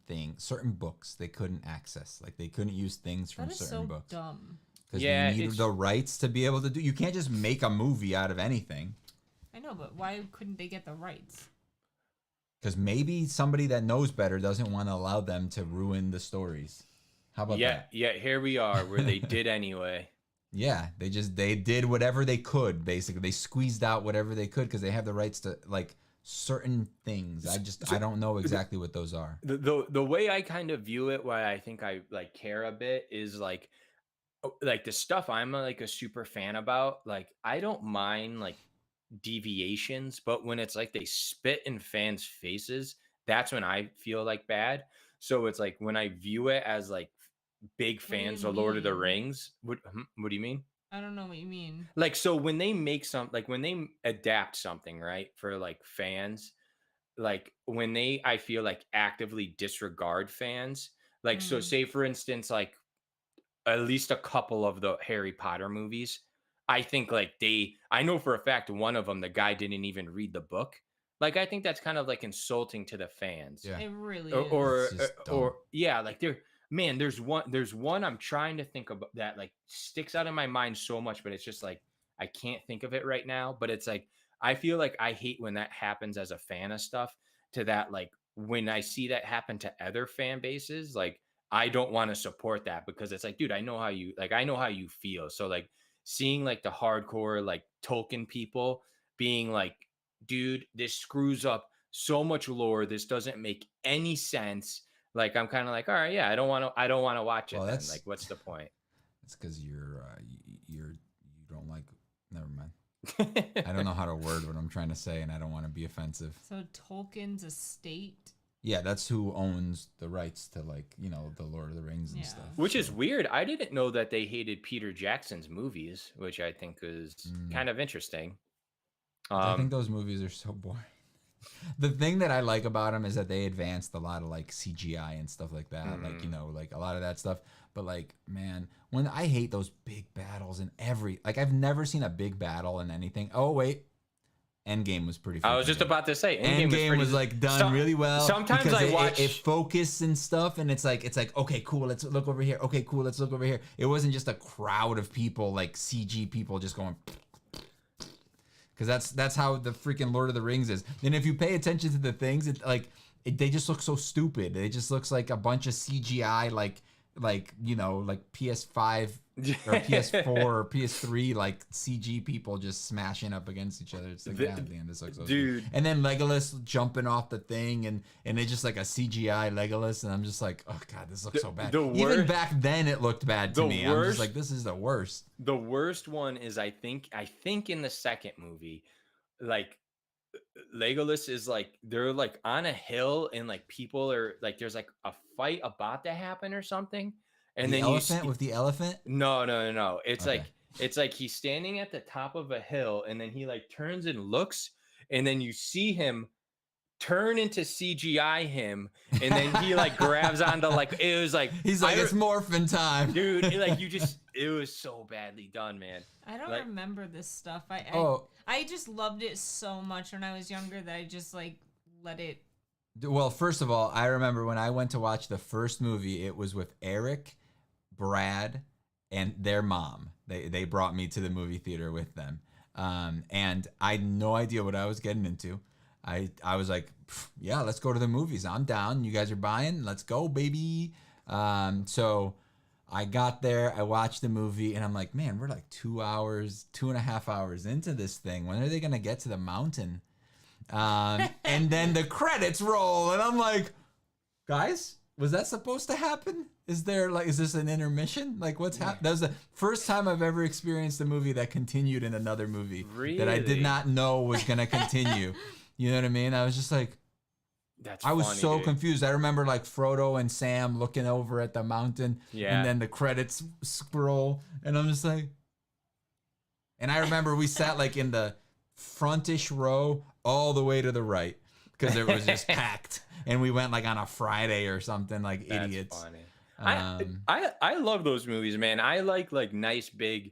books they couldn't access. Like they couldn't use things from certain books. That is so dumb. Because you need the rights to be able to do. You can't just make a movie out of anything. I know, but why couldn't they get the rights? Because maybe somebody that knows better doesn't want to allow them to ruin the stories. How about that? Yeah, here we are where they did anyway. Yeah, they did whatever they could, basically. They squeezed out whatever they could because they have the rights to like certain things. I don't know exactly what those are. The way I kind of view it, why I think I like care a bit is like the stuff I'm like a super fan about. Like I don't mind like deviations, but when it's like they spit in fans' faces, that's when I feel like bad. So it's like when I view it as like big fans of Lord of the Rings. What do you mean? I don't know what you mean. Like, so when they make when they adapt something, right, for like fans, like when I feel like actively disregard fans, like, so say for instance, like at least a couple of the Harry Potter movies, I think like I know for a fact one of them, the guy didn't even read the book. Like, I think that's kind of like insulting to the fans. Yeah. It really is. Or yeah, like there's one I'm trying to think about that like sticks out in my mind so much, but it's just like I can't think of it right now. But it's like I feel like I hate when that happens as a fan of stuff, to that like when I see that happen to other fan bases, like I don't want to support that, because it's like, dude, I know how you feel. So like seeing like the hardcore like Tolkien people being like, dude, this screws up so much lore, this doesn't make any sense. Like I'm kind of like, all right, yeah, I don't want to watch it. Then. Like, what's the point? It's because you don't like. Never mind. I don't know how to word what I'm trying to say, and I don't want to be offensive. So Tolkien's estate. Yeah, that's who owns the rights to like the Lord of the Rings and stuff. Which is weird. I didn't know that they hated Peter Jackson's movies, which I think is kind of interesting. I think those movies are so boring. The thing that I like about them is that they advanced a lot of like CGI and stuff like that. Like, you know, like a lot of that stuff. But like, man, when I hate those big battles in like I've never seen a big battle in anything. Oh, wait. Endgame was pretty. I was just about to say Endgame was like done really well. Sometimes because I watch it focused and stuff, and it's like okay, cool, let's look over here. Okay, cool, let's look over here. It wasn't just a crowd of people like CG people just going. Because that's how the freaking Lord of the Rings is. And if you pay attention to the things, they just look so stupid. It just looks like a bunch of CGI, like you know, like PS5 or PS4 or PS3, like CG people just smashing up against each other. It's like, God damn, this looks so dude. stupid. And then Legolas jumping off the thing, and it's just like a CGI Legolas, and I'm just like, oh God, this looks so bad. Even back then, it looked bad to me. I'm just like, this is the worst. The worst one is I think in the second movie, like Legolas is like they're like on a hill and like people are like there's like a fight about to happen or something, and the then elephant with the elephant. No. It's Okay. like he's standing at the top of a hill, and then he like turns and looks, and then you see him turn into CGI him, and then he like grabs onto like it was like he's like it's morphin' time, dude. Like it was so badly done, man. I don't like, remember this stuff. I just loved it so much when I was younger that I just like let it. Well, first of all, I remember when I went to watch the first movie, it was with Eric, Brad, and their mom. They brought me to the movie theater with them, and I had no idea what I was getting into. I was like, yeah, let's go to the movies. I'm down. You guys are buying. Let's go, baby. So I got there. I watched the movie, and I'm like, man, we're like 2.5 hours into this thing. When are they gonna get to the mountain? And then the credits roll, and I'm like, guys, was that supposed to happen? Is this an intermission? Like, what's happening? That was the first time I've ever experienced a movie that continued in another movie that I did not know was gonna continue. You know what I mean? I was just like, I was funny, so dude. confused. I remember like Frodo and Sam looking over at the mountain, and then the credits scroll, and I'm just like, and I remember we sat like in the frontish row all the way to the right because it was just packed, and we went like on a Friday or something like idiots. Funny. I love those movies, man. I like nice big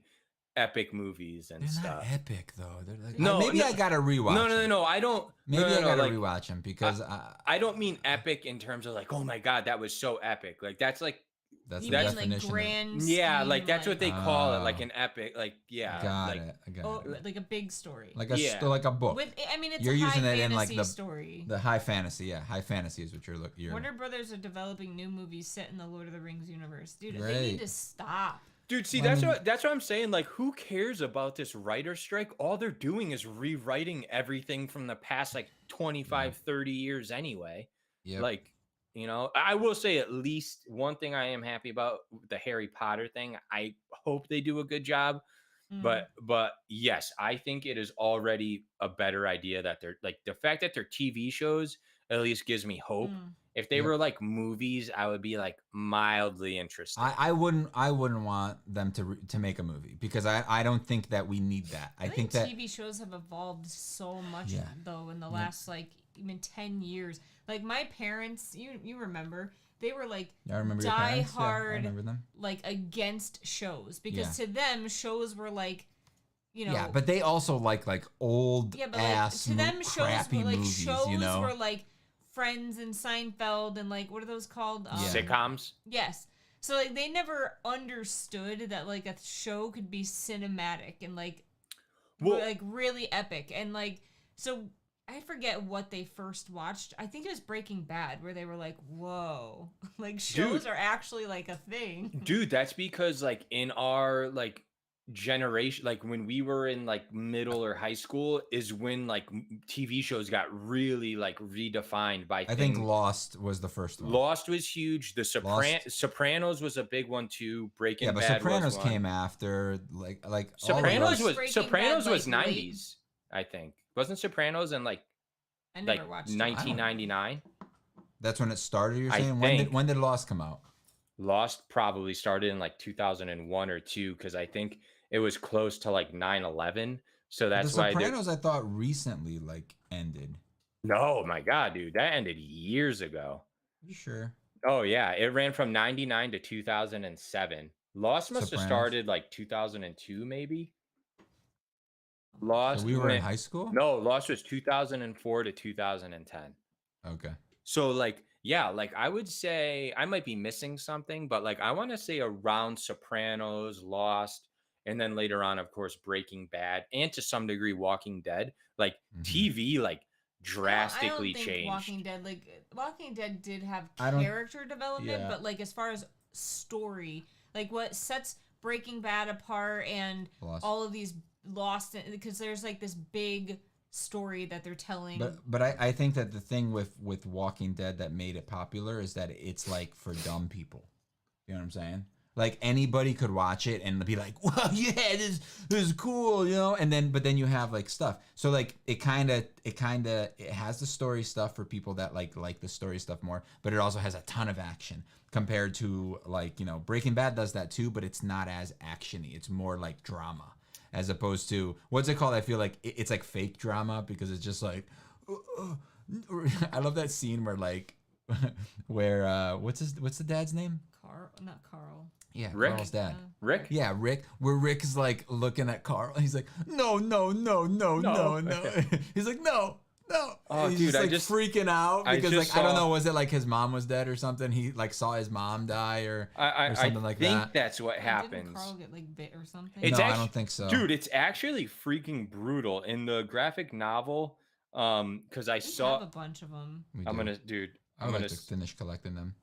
epic movies and They're stuff. not epic though. They're like, No, maybe I gotta rewatch. No. I don't. Maybe I gotta like, rewatch them because I don't mean epic in terms of like, oh my God, that was so epic. Like that's like. That's You the mean definition. like grand? Yeah, scheme, like that's what they call it, like Oh. an epic. Like yeah, Got like, it. I got Oh, it. like a big story. Like yeah. like a book. I mean, it's You're a using high it in, like, fantasy story. The high fantasy, yeah. High fantasy is what you're looking. Warner Brothers are developing new movies set in the Lord of the Rings universe, dude. They Great. need to stop. dude. See, Well, that's what I'm saying. Like, who cares about this writer strike? All they're doing is rewriting everything from the past like 25, 30 years anyway. Yep. Like, you know, I will say at least one thing I am happy about the Harry Potter thing. I hope they do a good job. Mm. But yes, I think it is already a better idea that they're like the fact that they're TV shows at least gives me hope. Mm. If they Yep. were like movies, I would be like mildly interested. I wouldn't want them to make a movie because I don't think that we need that. I think that TV shows have evolved so much Yeah. though in the last like even 10 years. Like my parents, you remember, they were like I remember your die parents. Yeah, I hard remember them. like against shows because to them shows were like, you know, Yeah, but they also like old but ass like, to them shows crappy were like movies, shows you know. were like Friends and Seinfeld and like what are those called? Sitcoms. Yes. So like they never understood that like a show could be cinematic and like like really epic and like so I forget what they first watched. I think it was Breaking Bad where they were like, "Whoa, like shows are actually like a thing." Dude, that's because like in our like generation, like when we were in like middle or high school is when like TV shows got really like redefined by I think Lost was the first one. Lost was huge. The Sopranos was a big one too. Breaking Yeah, but Bad Sopranos was one. came after like all of Sopranos those. was Breaking Bad, like, 90s, I think. Wasn't Sopranos in like I never watched it. 1999? That's when it started. You're I saying think. when did Lost come out? Lost probably started in like 2001 or 2 because I think it was close to like 9/11. So that's the why Sopranos I thought recently like ended. No, my God, dude, that ended years ago. You sure? Oh yeah, it ran from 99 to 2007. Lost must have Sopranos. started like 2002 maybe. So Lost we were in went high school. No, Lost was 2004 to 2010. Okay. So like yeah, like I would say I might be missing something, but like I want to say around Sopranos, Lost, and then later on, of course, Breaking Bad, and to some degree Walking Dead. Like Mm-hmm. TV, like I don't drastically think changed. Walking Dead did have I don't. character development, Yeah. but like as far as story, like what sets Breaking Bad apart and Lost. all of these Lost, because there's like this big story that they're telling. But I think that the thing with Walking Dead that made it popular is that it's like for dumb people. You know what I'm saying? Like anybody could watch it and be like, "Wow, yeah, this is cool," you know. And then, but then you have like stuff. So like it has the story stuff for people that like the story stuff more. But it also has a ton of action compared to like Breaking Bad does that too, but it's not as actiony. It's more like drama as opposed to what's it called? I feel like it's like fake drama because it's just like. I love that scene where like where what's the dad's name? Carl, not Carl. Yeah, Rick? Carl's dad. Rick? Yeah, Rick. Where Rick is like looking at Carl. He's like, no, no, no, no, no, no. He's like, no, no. Oh, He's dude, just, I like just- freaking out I because just like I don't saw- know, was it like his mom was dead or something? He like saw his mom die or something like think that. that's what Didn't happens. Carl get like bit or something? It's No, I actu- don't think so. Dude, it's actually freaking brutal in the graphic novel. Because I We saw, have a bunch of them. We I'm do. gonna, dude, I I'm would gonna, like to finish collecting them.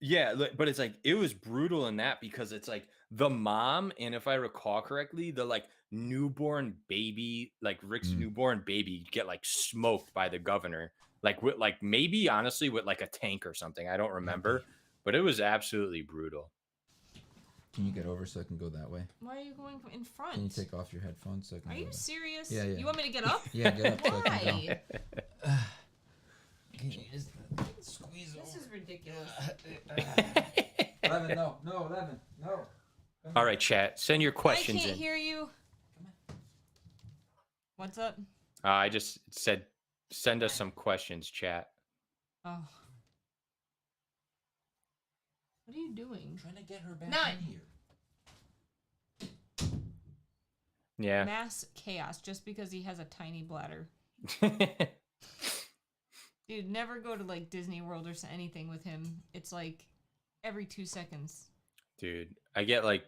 yeah, but it's like it was brutal in that because it's like the mom, and if I recall correctly, the like newborn baby, like Rick's Mm. newborn baby, get like smoked by the governor, like with like maybe honestly with like a tank or something. I don't remember, but it was absolutely brutal. Can you get over so I can go that way? Why are you going in front? Can you take off your headphones so I can Are go you that? serious? Yeah, yeah. You want me to get up? Yeah, get up so I can go. Why? Can you just squeeze This is ridiculous. 11, no, 11, no. All right, chat, send your questions I can't in. hear you. What's up? I just said send us some questions, chat. Oh. What are you doing? Trying to get her back Nine. in here. Yeah. Mass chaos just because he has a tiny bladder. Dude, never go to like Disney World or anything with him. It's like every 2 seconds. Dude, I get like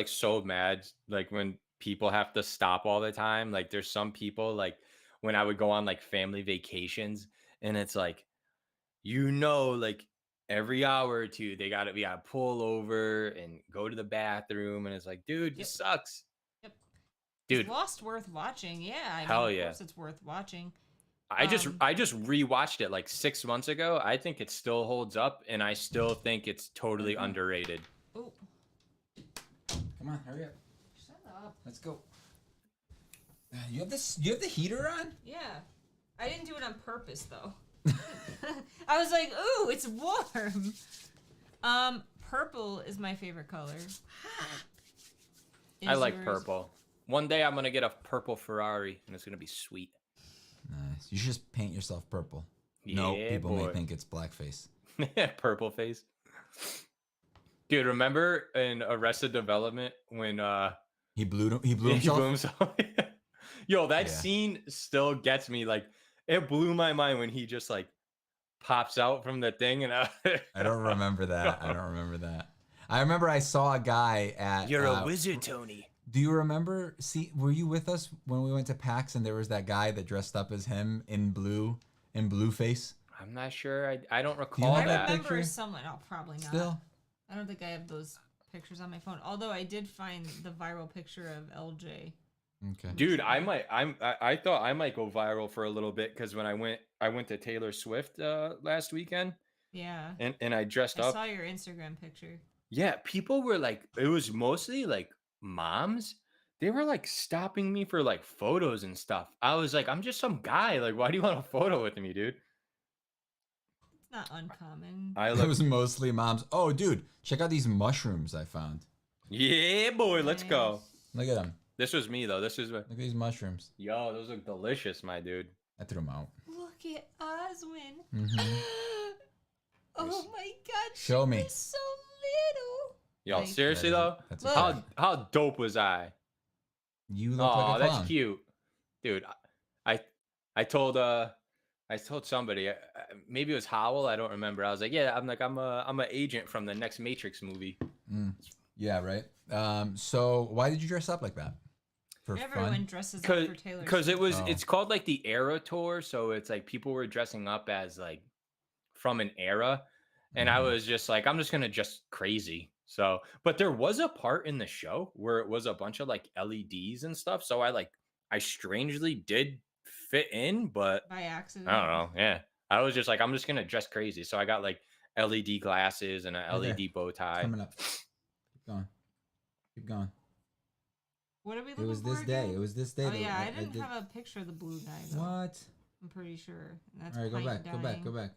so mad like when people have to stop all the time. Like there's some people like when I would go on like family vacations and it's like like every hour or two we gotta pull over and go to the bathroom and it's like, dude, this sucks. Yep. Dude, Is Lost worth watching? Yeah, I mean, Hell of yeah. course it's worth watching. I just rewatched it like 6 months ago. I think it still holds up and I still think it's totally underrated. Oh, Come on, hurry up. shut up. Let's go. You have this. You have the heater on? Yeah. I didn't do it on purpose though. I was like, ooh, it's warm. Purple is my favorite color. I Is like yours? purple. One day I'm gonna get a purple Ferrari and it's gonna be sweet. Nice. You should just paint yourself purple. No, Yeah, people boy. may think it's blackface. Purple face. Dude, remember in Arrested Development when He blew he himself. blew himself? Yo, that Yeah. scene still gets me. Like, it blew my mind when he just like pops out from the thing and I don't remember that. I don't remember that. I remember I saw a guy at. You're a wizard, Tony. Do you remember? See, were you with us when we went to PAX and there was that guy that dressed up as him in blue face? I'm not sure. I don't you recall have I that that. remember picture? someone. Oh, probably not. Still, I don't think I have those pictures on my phone. Although I did find the viral picture of LJ. okay. Dude, I thought I might go viral for a little bit because when I went to Taylor Swift last weekend Yeah. and I dressed I up. saw your Instagram picture. Yeah, people were like, it was mostly like moms. They were like stopping me for like photos and stuff. I was like, I'm just some guy. Like, why do you want a photo with me, dude? It's not uncommon. I It look, was mostly moms. Oh, dude, check out these mushrooms I found. yeah, boy, let's go. Look at them. This was me though. This is Look at these mushrooms. yo, those look delicious, my dude. I threw them out. Look at Oswin. Mhm. Oh my God. Show she me. was so little. Yo, Like, seriously That is- though, that's Look. okay. how dope was I? You look like Oh, a that's clown. cute, dude. I I told somebody, maybe it was Howell, I don't remember. I was like, yeah, I'm an agent from the next Matrix movie. Yeah, right. So why did you dress up like that? For everyone fun? dresses up for Taylor Because Swift. it's called like the Era Tour, so it's like people were dressing up as like from an era, and I Mhm. was just like, I'm just gonna just crazy. So, but there was a part in the show where it was a bunch of like LEDs and stuff, so I strangely did fit in, but By accident. I don't know. Yeah, I was just like, I'm just gonna dress crazy, so I got like LED glasses and a Right there. LED bow tie. Coming up. Keep going. Keep going. What are we It looking was for this day. again? It was this day. Oh that yeah, I did- didn't have a picture of the blue guy though. What? I'm pretty sure. And that's All right, go Pint back. Go back. dying. Go back.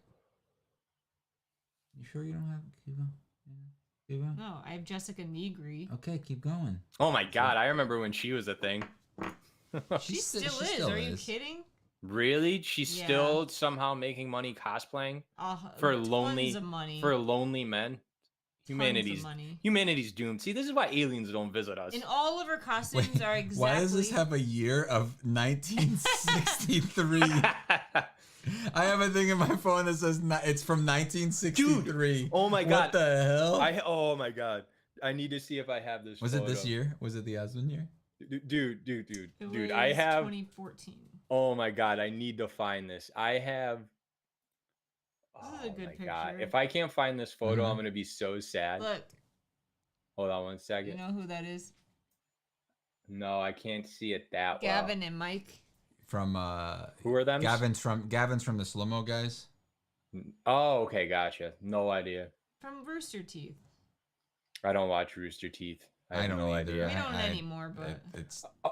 You sure you don't have? Keep going. Yeah. Keep going. No, I have Jessica Negri. Okay, keep going. Oh my god, I remember when she was a thing. She still is. Are you kidding? Really? She's Yeah. still somehow making money cosplaying for tons lonely of money. for lonely men. Tons of money. Humanity's doomed. See, this is why aliens don't visit us. And all of her costumes are exactly. Why does this have a year of 1963? I have a thing in my phone that says it's from 1963. Dude, oh my god. What the hell? Oh my god. I need to see if I have this. Was it this photo. year? Was it the Osmond year? Dude. It I was have. 2014. Oh my god, I need to find this. I have. This is a good my picture. god! If I can't find this photo, Mhm. I'm gonna be so sad. Look, Hold on one second. you know who that is? No, I can't see it that well. Gavin and Mike. From Who are them? Gavin's from the Slow Mo guys. Oh, okay, gotcha. No idea. From Rooster Teeth. I don't watch Rooster Teeth. I have don't no either. idea. We don't anymore, but It's a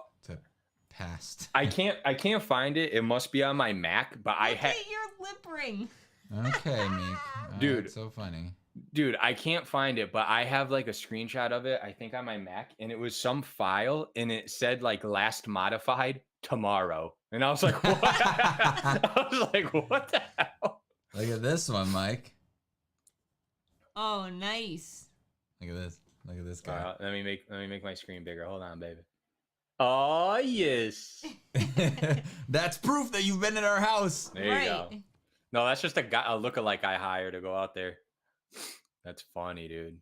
past. I can't find it. It must be on my Mac, but I look have. at your lip ring. Okay, Meek. Dude. So funny. Dude, I can't find it, but I have like a screenshot of it, I think on my Mac, and it was some file and it said like last modified tomorrow. And I was like, what? I was like, what the hell? Look at this one, Mike. Oh, nice. Look at this. Look at this All guy. right, let me make my screen bigger. Hold on, baby. Oh yes. That's proof that you've been in our house. There you go. No, that's just a lookalike I hired to go out there. That's funny, dude.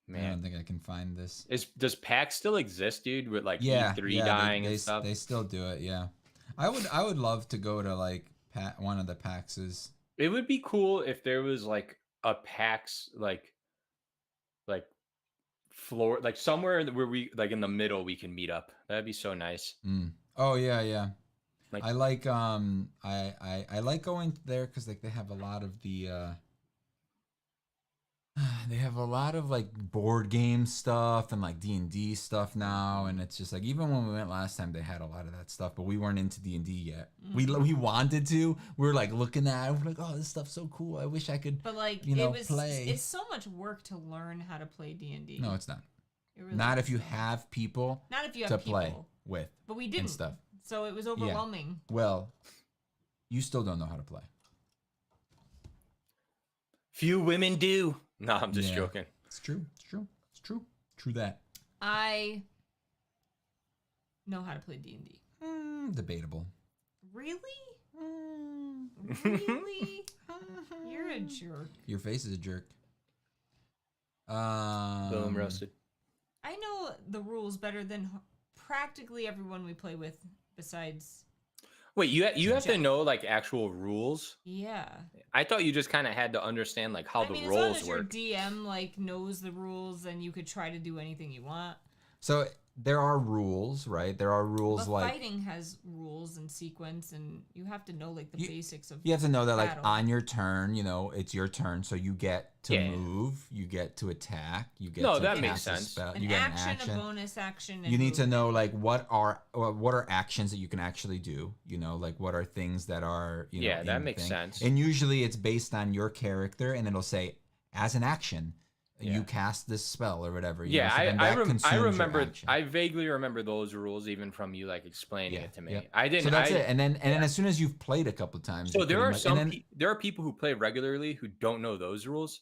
I Man, don't think I can find this. does PAX still exist, dude? With like Yeah, E3 yeah, dying they, and stuff. They still do it. Yeah, I would love to go to like one of the PAXs. It would be cool if there was like a PAX like floor, like somewhere where we like in the middle we can meet up. That'd be so nice. Oh yeah, yeah. Like- I like I like going there because like they have a lot of the they have a lot of like board game stuff and like D&D stuff now, and it's just like even when we went last time they had a lot of that stuff, but we weren't into D&D yet. We wanted to. We were like looking at it, we're like, oh, this stuff's so cool. I wish I could. But like, play. It's so much work to learn how to play D&D. No, it's not. It really Not if is. you have people Not if you to have people. play with But we didn't. and stuff. So it was overwhelming. Well, you still don't know how to play. Few women do. No, I'm just Yeah. joking. It's true. It's true. It's true. True that. I know how to play D&D. Debatable. Really? Really? You're a jerk. Your face is a jerk. Boom, roasted. I know the rules better than practically everyone we play with besides... Wait, you have to know like actual rules? Yeah. I thought you just kind of had to understand like how the as long roles as work. your DM like knows the rules, then you could try to do anything you want. So there are rules, right? There are rules But like fighting has rules and sequence, and you have to know like the basics of. you have to know that like battle. on your turn, it's your turn, so you get to Yeah. move, you get to attack, you get No, to that cast makes a sense. spell, An you get action, a bonus action. And You need to movement. know like what are actions that you can actually do. Like what are things that are Yeah, in that the makes thing. sense. And usually it's based on your character, and it'll say as an action, you cast this spell or whatever. You Yeah, know, so then I that consumes your remember. action. I vaguely remember those rules even from you like explaining it to me. Yep. I didn't. So that's it. And then as soon as you've played a couple times, So you there are pretty much- and then, there are people who play regularly who don't know those rules.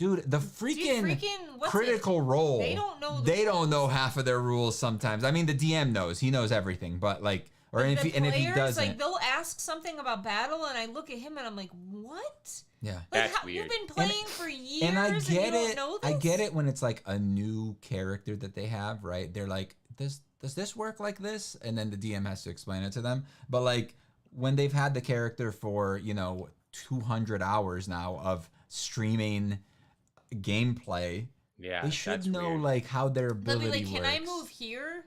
dude, the freaking what's Critical Role. They don't know. They don't know half of their rules sometimes. I mean, the DM knows. He knows everything, but like, or if he, and if he doesn't, like they'll ask something about battle, and I look at him and I'm like, what? yeah. Like, That's weird. You've been playing for years, And I get you it. don't know this? I get it when it's like a new character that they have, right? They're like, does this work like this? And then the DM has to explain it to them. But like when they've had the character for 200 hours now of streaming gameplay, Yeah, they should that's know weird. like how their They'll ability be like, works. can I move here?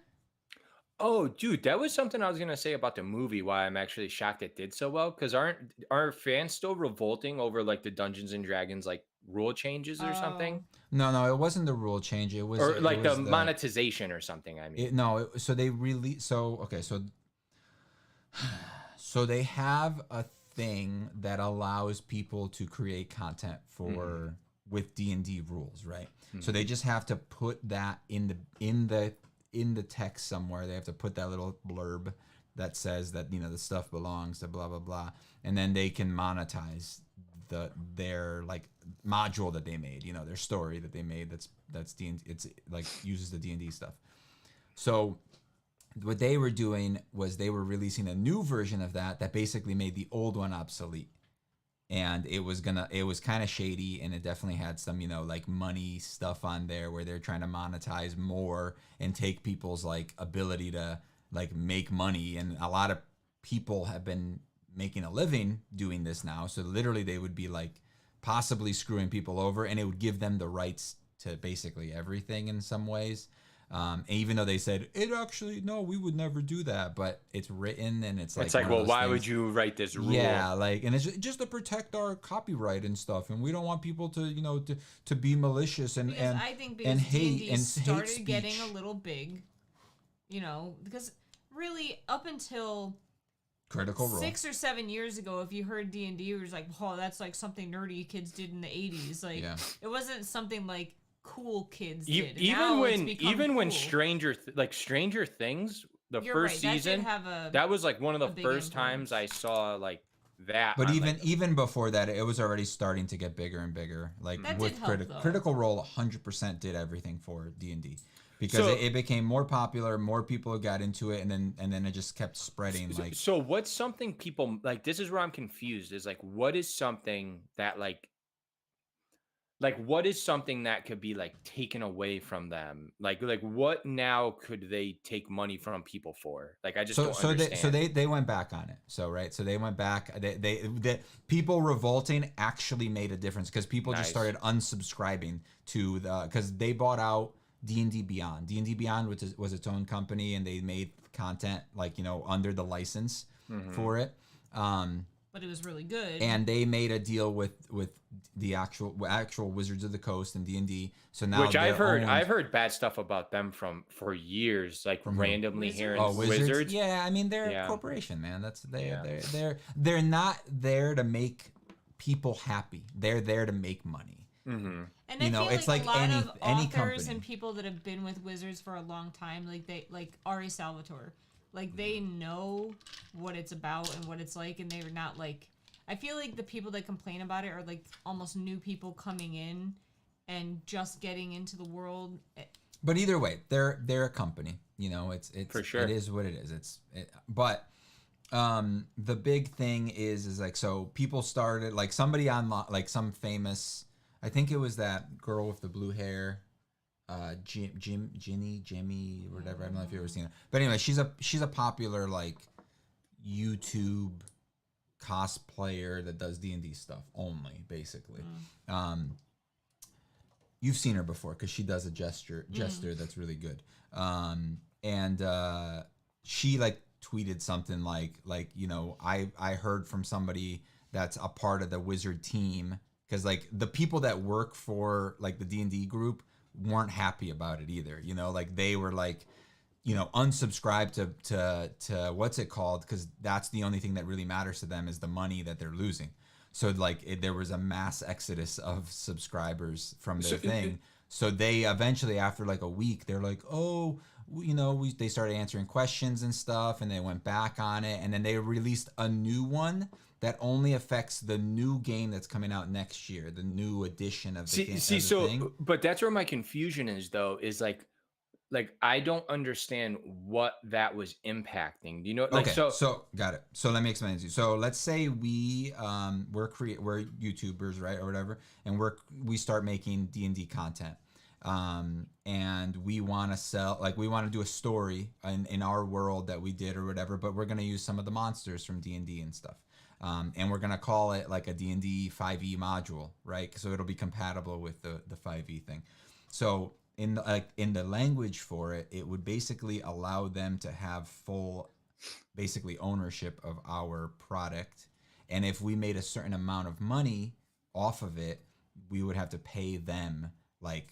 Oh, dude, that was something I was gonna say about the movie. Why I'm actually shocked it did so well. Because are fans still revolting over like the Dungeons and Dragons like rule changes or something, No, it wasn't the rule change. It was or it like was the monetization or something. I mean, so they really so they have a thing that allows people to create content for with D&D rules, right? So they just have to put that in the text somewhere. They have to put that little blurb that says that the stuff belongs to blah blah blah, and then they can monetize their like module that they made, their story that they made that's D&D, it's like uses the D&D stuff. So what they were doing was they were releasing a new version of that basically made the old one obsolete. And it was kind of shady, and it definitely had some, like money stuff on there where they're trying to monetize more and take people's like ability to like make money. And a lot of people have been making a living doing this now. So literally they would be like possibly screwing people over, and it would give them the rights to basically everything in some ways. And even though they said no, we would never do that, but it's written and it's like well, why would you write this rule? Yeah, like, and it's just to protect our copyright and stuff, and we don't want people to to be malicious and I think and hate D&D started speech. getting a little big, because really up until Critical Role 6 or 7 years ago, if you heard D&D, it was like, oh, that's like something nerdy kids did in the 80s. Like, it wasn't something like cool kids did. Even when cool. Stranger Things, the You're first right, season, that was like one of the first times I saw like that. But even before that, it was already starting to get bigger and bigger. Like that with did help, though. Critical Role, 100% did everything for D&D. Because it became more popular, more people got into it, and then it just kept spreading. So what's something people like? This is where I'm confused. Is like, what is something that like what is something that could be like taken away from them? Like what now could they take money from people for? Like I just don't understand. They went back on it. So right, so they went back. They people revolting actually made a difference because people just started unsubscribing to because they bought out D&D Beyond. D&D Beyond was its own company, and they made content like under the license for it. But it was really good. And they made a deal with the actual Wizards of the Coast and D&D. So now which I've heard bad stuff about them for years, like randomly hearing Wizards. Yeah, I mean they're a corporation, man. That's they're not there to make people happy. They're there to make money. Mm-hmm. And I feel it's like a lot of any authors company. and people that have been with Wizards for a long time, like Ari Salvatore, like they know what it's about and what it's like, and they're not like. I feel like the people that complain about it are like almost new people coming in and just getting into the world. But either way, they're a company. It's for sure. It is what it is. But the big thing is like, so people started like somebody on like some famous. I think it was that girl with the blue hair, Jimmy, or whatever. I don't know if you've ever seen her. But anyway, she's a popular like YouTube cosplayer that does D&D stuff only, basically. You've seen her before because she does a gesture that's really good. And she like tweeted something like I heard from somebody that's a part of the Wizard team. Because like the people that work for like the D&D group weren't happy about it either. Like they were like, unsubscribe to what's it called? Because that's the only thing that really matters to them is the money that they're losing. So like there was a mass exodus of subscribers from their thing. So they eventually, after like a week, they're like, oh, they started answering questions and stuff, and they went back on it, and then they released a new one that only affects the new game that's coming out next year, the new edition of the thing. But that's where my confusion is, though, is like I don't understand what that was impacting. Do you know? Like, okay, so got it. So let me explain it to you. So let's say we're YouTubers, right, or whatever, and we start making D&D content. And we want to sell, like, we want to do a story in our world that we did or whatever, but we're going to use some of the monsters from D&D and stuff. And we're going to call it like a D&D 5e module, right? So it'll be compatible with the 5e thing. So in the language for it, it would basically allow them to have full, basically, ownership of our product. And if we made a certain amount of money off of it, we would have to pay them like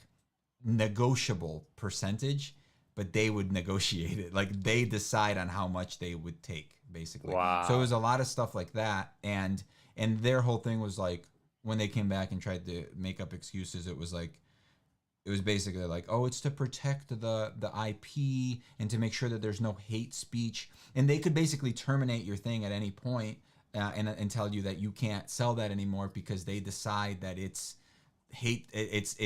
negotiable percentage, but they would negotiate it. Like, they decide on how much they would take, basically. Wow. So it was a lot of stuff like that. And their whole thing was like, when they came back and tried to make up excuses, it was basically like, oh, it's to protect the IP and to make sure that there's no hate speech. And they could basically terminate your thing at any point, and tell you that you can't sell that anymore because they decide that it's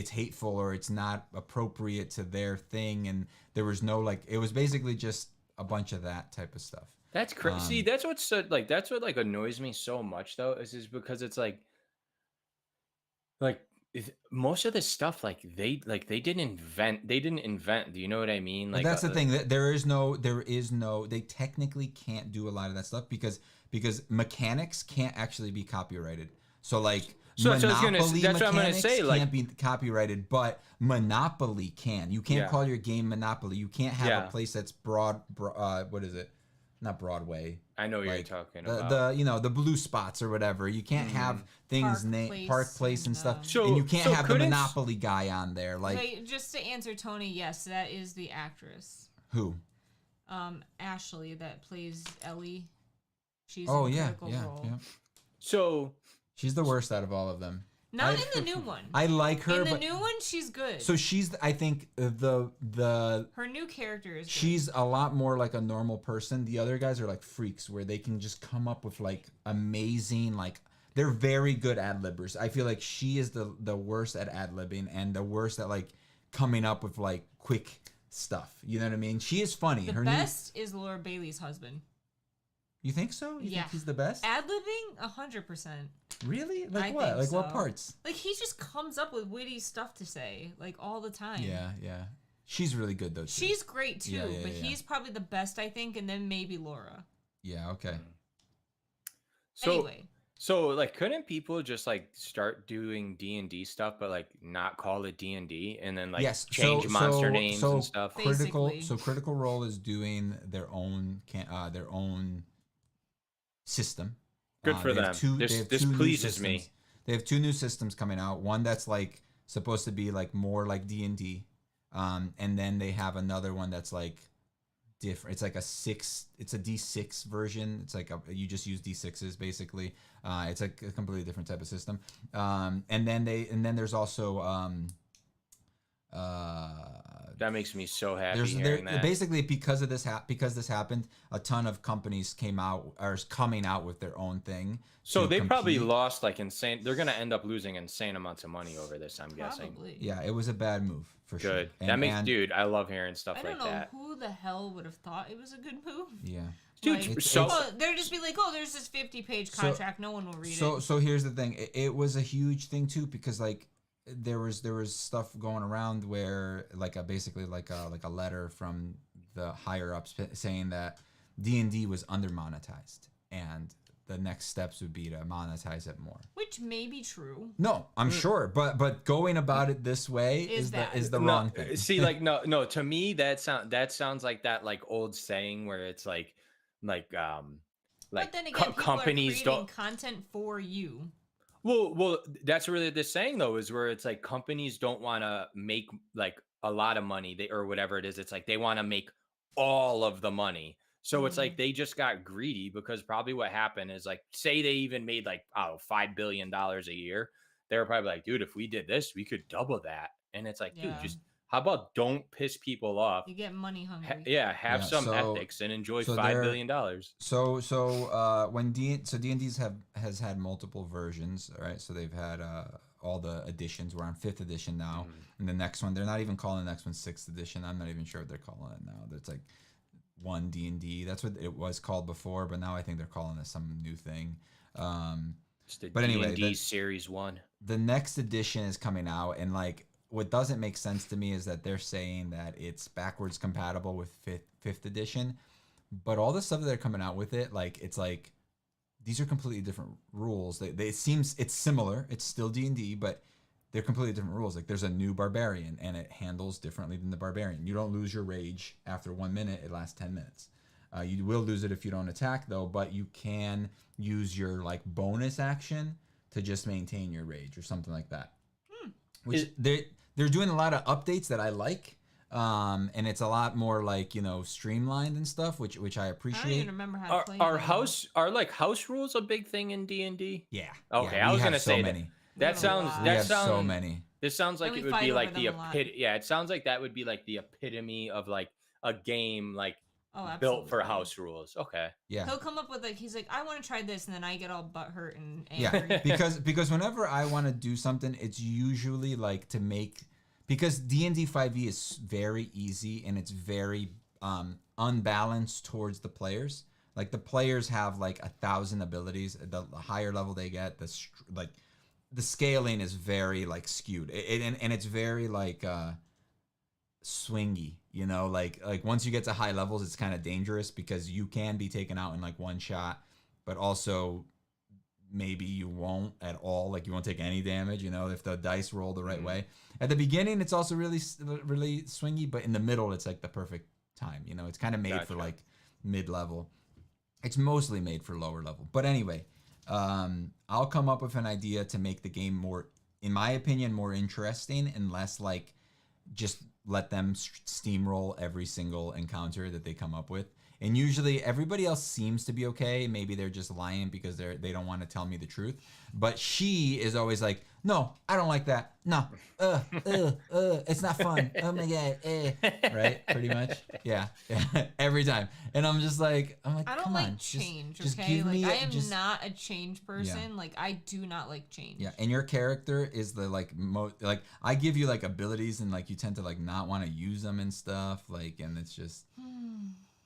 hateful or it's not appropriate to their thing. And there was no, like, it was basically just a bunch of that type of stuff. That's crazy. That's what's so, like, that's what like annoys me so much, though, is because it's like most of this stuff, like they didn't invent. Do you know what I mean? Like, that's the thing, that there is no, they technically can't do a lot of that stuff because mechanics can't actually be copyrighted. So like, Monopoly that's what I'm gonna say. Like, can't be copyrighted, but Monopoly can. You can't call your game Monopoly. You can't have a place that's what is it? Not Broadway. I know what you're talking about. The blue spots or whatever. You can't have things named Park Place and stuff. And you can't have the Monopoly guy on there. Like, wait, just to answer Tony, yes, that is the actress. Who? Ashley, that plays Ellie. She's in a critical role. Yeah. So she's the worst out of all of them. Not in the new one. I like her. In the new one, she's good. So she's, I think, her new character is good. She's a lot more like a normal person. The other guys are like freaks, where they can just come up with like amazing, like, they're very good ad-libbers. I feel like she is the worst at ad-libbing and the worst at like coming up with like quick stuff. You know what I mean? She is funny. The best is Laura Bailey's husband. You think so? You think he's the best? Ad-libbing, 100%. Really? Like what? Like what parts? Like, he just comes up with witty stuff to say, like, all the time. Yeah. She's really good, though, too. She's great, too, but he's probably the best, I think, and then maybe Laura. Yeah, okay. Anyway. So, like, couldn't people just, like, start doing D&D stuff, but, like, not call it D&D, and then, like, change monster names and stuff? Critical Role is doing their own system. Good for them. This pleases me. They have 2 new systems coming out. One that's like supposed to be like more like D&D, and then they have another one that's like different. It's like it's a D6 version. It's like you just use D6s basically. It's like a completely different type of system. And then there's also that makes me so happy hearing that. Basically, because this happened, a ton of companies coming out with their own thing. So they probably lost like insane. They're gonna end up losing insane amounts of money over this, I'm guessing. Yeah, it was a bad move for sure. Good. That makes, dude, I love hearing stuff like that. I don't know who the hell would have thought it was a good move. Yeah. Dude, they'll just be like, oh, there's this 50-page contract. No one will read it. So here's the thing. It was a huge thing too, because like, there was stuff going around where basically a letter from the higher ups saying that D&D was under monetized and the next steps would be to monetize it more. Which may be true. No, I'm sure, but going about it this way is the wrong thing. See, like no, to me that sounds like that like old saying where it's like but then again, companies don't content for you. Well, that's really the saying though, is where it's like companies don't want to make like a lot of money, or whatever it is. It's like they want to make all of the money. So it's like they just got greedy, because probably what happened is, like, say they even made like $5 billion a year. They were probably like, dude, if we did this, we could double that. And it's like, dude, Yeah. just how about don't piss people off? You get money hungry. Have some ethics and enjoy so $5 billion. When D&D's has had multiple versions, all right? So they've had all the editions. We're on 5th edition now. And the next one, they're not even calling the next one 6th edition. I'm not even sure what they're calling it now. It's like one D&D. That's what it was called before, but now I think they're calling it some new thing. It's the but anyway, D&D Series 1. The next edition is coming out, and like what doesn't make sense to me is that they're saying that it's backwards compatible with 5th edition, but all the stuff that they're coming out with it, like it's like these are completely different rules. It seems it's similar. It's still D&D, but they're completely different rules. Like there's a new barbarian, and it handles differently than the barbarian. You don't lose your rage after 1 minute. It lasts 10 minutes. You will lose it if you don't attack, though, but you can use your like bonus action to just maintain your rage or something like that. Which they're doing a lot of updates that I like, and it's a lot more like, you know, streamlined and stuff, which I appreciate. I don't even remember how to play. Are house rules a big thing in D&D? Yeah. Okay, yeah, I was gonna say many. That sounds. We have so many. This sounds like And it we would be fight like over the them a lot. Yeah, it sounds like that would be like the epitome of like a game like Oh, built for absolutely. house rules. Okay. Yeah. He'll come up with like he's like, I want to try this, and then I get all butthurt and Yeah, angry. because whenever I want to do something, it's usually like to make, because D&D 5e is very easy and it's very unbalanced towards the players. Like the players have like 1,000 abilities. The higher level they get, the scaling is very like skewed, and it's very like swingy. You know, like once you get to high levels, it's kind of dangerous because you can be taken out in like one shot, but also maybe you won't at all. Like you won't take any damage, you know, if the dice roll the right way. At the beginning, it's also really swingy, but in the middle, it's like the perfect time. You know, it's kind of made for like mid-level. It's mostly made for lower level. But anyway, I'll come up with an idea to make the game more, in my opinion, more interesting and less like just let them steamroll every single encounter that they come up with. And usually everybody else seems to be okay. Maybe they're just lying because they don't want to tell me the truth. But she is always like, no, I don't like that. No, it's not fun. Oh my God, right? Pretty much, yeah, every time. And I'm like, I don't come like on, change. just Okay, give like me I am not a change person. Like I do not like change. Yeah, and your character is the like like I give you like abilities and like you tend to like not want to use them and stuff. Like, and it's just.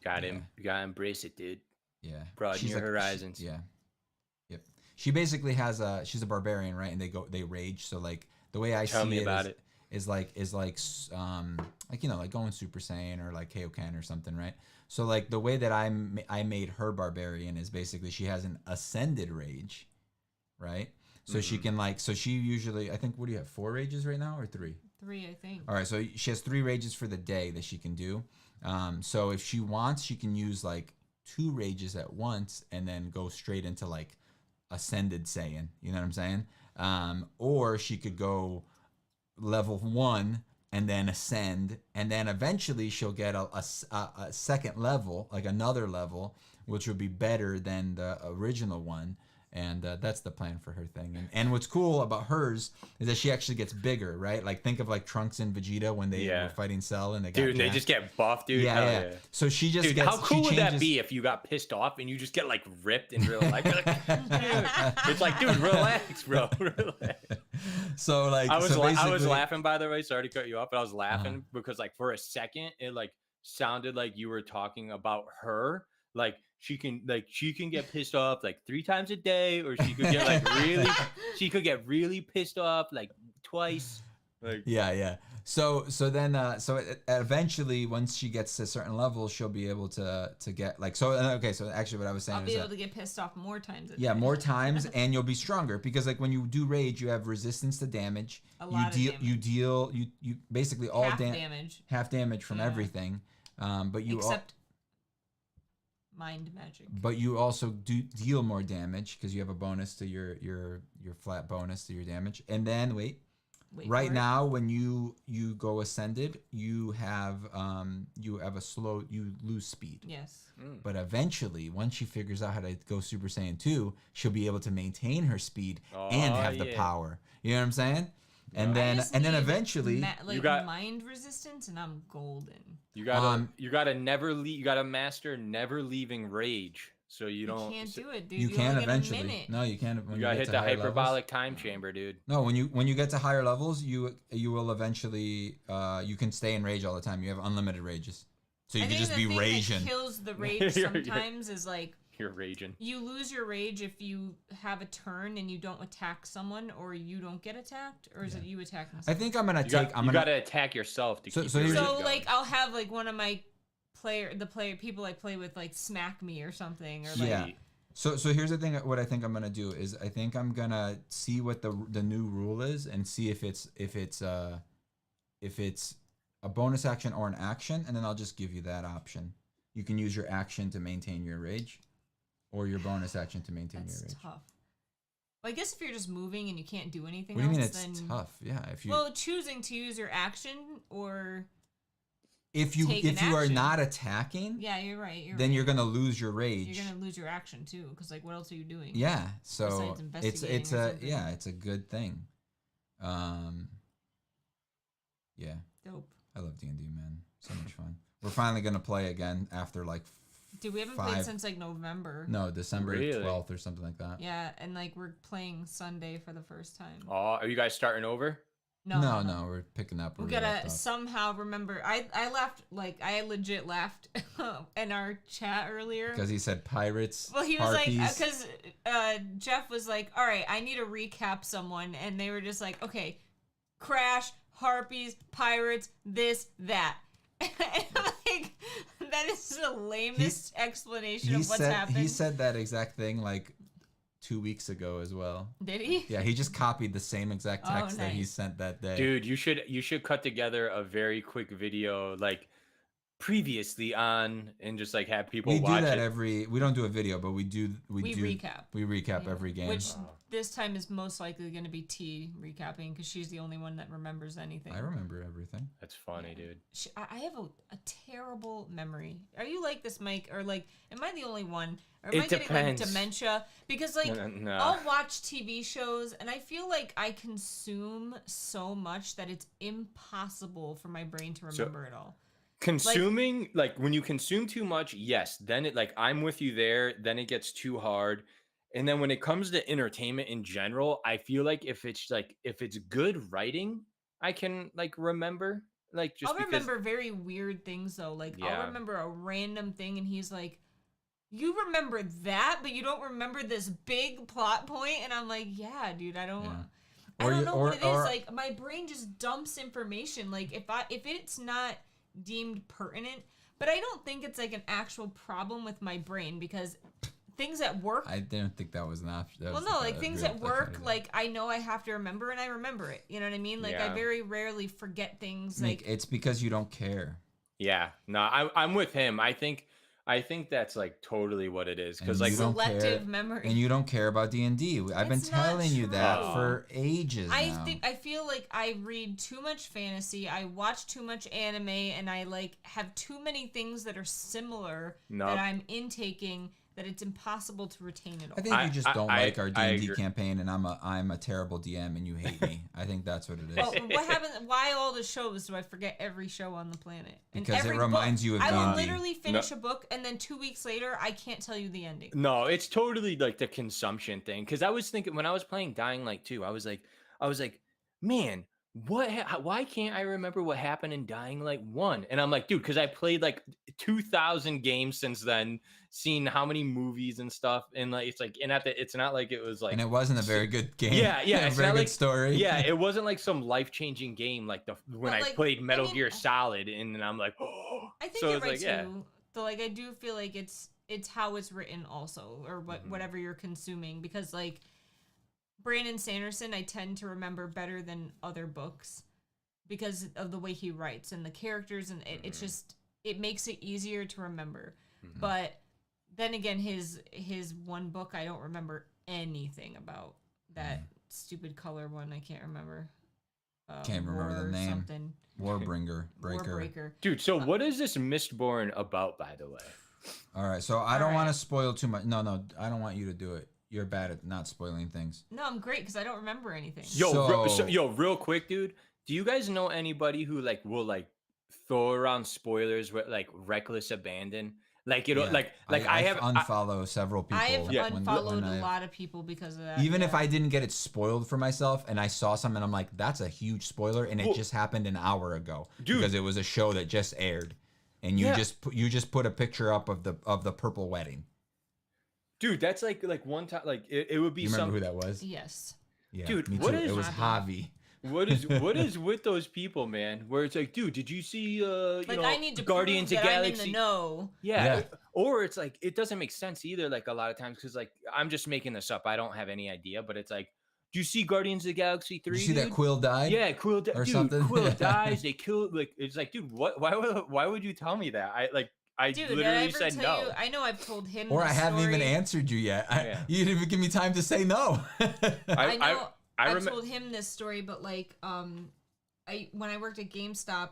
You gotta embrace it, dude. Yeah. Broaden your horizons. Yeah. Yep. She basically has she's a barbarian, right? And they rage. So like the way I Tell see me it about is like you know, like going Super Saiyan or like Kaioken or something, right? So like the way that I made her barbarian is basically she has an ascended rage, right? So she can like, so she usually, I think, what do you have, 4 rages right now or 3? 3, I think. All right, so she has 3 rages for the day that she can do. So if she wants, she can use like 2 rages at once and then go straight into like ascended Saiyan. You know what I'm saying? Or she could go level 1 and then ascend, and then eventually she'll get a second level, like another level, which would be better than the original one. And that's the plan for her thing. And what's cool about hers is that she actually gets bigger, right? Like think of like Trunks and Vegeta when they were fighting Cell and they got they just get buffed, dude. Yeah. So she just gets. How cool would that be if you got pissed off and you just get like ripped in real life? Like, it's like, dude, relax, bro. Relax. So like, I was laughing, by the way. Sorry to cut you off, but I was laughing because like for a second it like sounded like you were talking about her. Like she can get pissed off like 3 times a day, or she could get like really pissed off like twice. Like yeah. So then eventually once she gets to a certain level, she'll be able to get like so actually what I was saying I'll be able to get pissed off more times. More times, and you'll be stronger because like when you do rage, you have resistance to damage. You basically all half damage from everything. But you except mind magic. But you also do deal more damage because you have a bonus to your flat bonus to your damage. And then wait right now when you go ascended, you lose speed. Yes. But eventually, once she figures out how to go Super Saiyan 2, she'll be able to maintain her speed and have the power. You know what I'm saying? And then eventually like got- mind resistance, and I'm golden. You gotta never leave. You gotta master never leaving rage, so you don't. Can't do it, dude. you can only get a eventually. minute. No, you can't. When You gotta get hit to the higher hyperbolic levels. time chamber, dude. No, when you get to higher levels, you will eventually you can stay in rage all the time. You have unlimited rages, so you I can think just the be thing raging. that kills the rage sometimes is like You're raging. you lose your rage if you have a turn and you don't attack someone, or you don't get attacked, or is it you attacking I someone? think I'm gonna You gotta attack yourself to keep so your here's- rage So going. like I'll have like one of my people I play with like smack me or something, or like Yeah. So here's the thing. What I think I'm gonna do is I think I'm gonna see what the new rule is and see if it's a bonus action or an action, and then I'll just give you that option. You can use your action to maintain your rage, or your bonus action to maintain that's your rage. tough. Well, I guess if you're just moving and you can't do anything What do you mean else, it's then tough? Yeah, if you well, choosing to use your action or if take you an are action. not attacking, yeah, you're right. then you're gonna lose your rage. You're gonna lose your action too, because like what else are you doing? Yeah, so Besides investigating it's or a something. it's a good thing. Yeah, Dope. I love D&D, man. So much fun. We're finally gonna play again after like Dude, we haven't played since like November. no December Really? 12th or something like that. Yeah, and like we're playing Sunday for the first time. Oh, are you guys starting over? No, we're picking up. We where we left gotta off. somehow remember. I laughed, like I legit laughed in our chat earlier. Because he said pirates. Well, he was harpies. like, because Jeff was like, all right, I need to recap someone, and they were just like, okay, Crash, harpies, pirates, this, that. And I'm like, that is the lamest explanation of what's happened. He said that exact thing like 2 weeks ago as well. Did he? Yeah, he just copied the same exact Oh, text that he nice. sent that day. Dude, you should cut together a very quick video like previously on and just like have people we watch do that it. we don't do a video, but we do recap. We recap Yeah. every game. Which this time is most likely going to be T recapping because she's the only one that remembers anything. I remember everything. That's funny, dude. I have a terrible memory. Are you like this, Mike? Or like, am I the only one? Or am It I getting like depends. dementia? Because like, No. I'll watch TV shows and I feel like I consume so much that it's impossible for my brain to remember it all. Consuming like when you consume too much, yes, then it like I'm with you there, then it gets too hard. And then when it comes to entertainment in general, I feel like if it's good writing, I can like remember like just I'll remember very weird things though. Like Yeah. I'll remember a random thing and he's like, you remember that, but you don't remember this big plot point, and I'm like, yeah, dude, I don't. Yeah. I Or don't you- know or- what it is. or- Like my brain just dumps information. Like if it's not deemed pertinent, but I don't think it's like an actual problem with my brain because things at work. I didn't think that was an option. Well, no, like things at work, like I know I have to remember, and I remember it. You know what I mean? Like I Yeah. very rarely forget things. Nick, Like it's because you don't care. Yeah, no, I'm with him. I think that's like totally what it is because And like you don't selective care, memory. and you don't care about D&D. I've been It's not telling you that true. for ages now. I feel like I read too much fantasy, I watch too much anime, and I like have too many things that are similar No. that I'm intaking that it's impossible to retain it all. I think you just don't like our I D&D agree. campaign, and I'm a terrible DM, and you hate me. I think that's what it is. Well, what happens? Why all the shows do I forget every show on the planet? And Because it every reminds book, you of I will D&D. literally finish a book, and then 2 weeks later, I can't tell you the ending. No, it's totally like the consumption thing. Because I was thinking when I was playing Dying Light 2, I was like, man, why can't I remember what happened in Dying Light 1? And I'm like, dude, because I played like 2,000 games since then, seen how many movies and stuff, and like it's not like it was like And it wasn't a very good game. Yeah, a it's very not good like- story. yeah, it wasn't like some life-changing game like when But, I like, played Metal I mean, Gear Solid, and then I'm like, oh. I think So you're it's right like, yeah. too. So like I do feel like it's how it's written also, or whatever you're consuming, because like Brandon Sanderson, I tend to remember better than other books because of the way he writes and the characters, and it's just it makes it easier to remember. But then again, his one book I don't remember anything about. That stupid color one I can't remember. Can't remember the War name. Something. Warbringer, Breaker. Warbreaker. Dude, so what is this Mistborn about, by the way? All right, so I don't All want to right. spoil too much. No, I don't want you to do it. you're bad at not spoiling things. No, I'm great because I don't remember anything. Yo, real quick, dude. Do you guys know anybody who like will like throw around spoilers with like reckless abandon? Like you know, Yeah, like I have unfollow several people. I have Yeah. unfollowed a lot of people because of that. Even if I didn't get it spoiled for myself and I saw something, I'm like, that's a huge spoiler, and it just happened an hour ago because it was a show that just aired, and you just put a picture up of the purple wedding. Dude, that's like one time, like it would be. You remember who that was? Yes. Yeah, dude, me what too. is It was Javi. What is with those people, man? Where it's like, dude, did you see you know, I need to Guardians prove of that Galaxy? I'm in the know. Yeah. Or it's like it doesn't make sense either. Like a lot of times, because like I'm just making this up. I don't have any idea, but it's like, do you see Guardians of the Galaxy 3? Did you see that Quill died? Yeah, Quill or dude, something. Quill dies. They kill like it's like, dude, what? Why would you tell me that? I Dude, literally said no. I know I've told him. Or this I haven't story. even answered you yet. You didn't even give me time to say no. I know. I've told him this story, but like, when I worked at GameStop,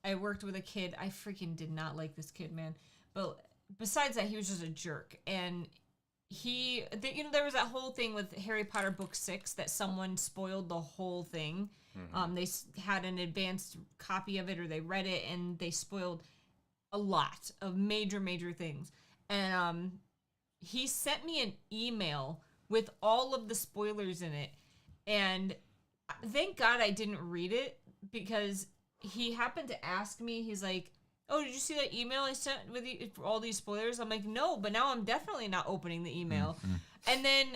I worked with a kid. I freaking did not like this kid, man. But besides that, he was just a jerk. And there was that whole thing with Harry Potter book 6 that someone spoiled the whole thing. Mm-hmm. They had an advanced copy of it, or they read it, and they spoiled a lot of major things. And he sent me an email with all of the spoilers in it. And thank God I didn't read it, because he happened to ask me, he's like, oh, did you see that email I sent with you for all these spoilers? I'm like, no, but now I'm definitely not opening the email. Mm-hmm. And then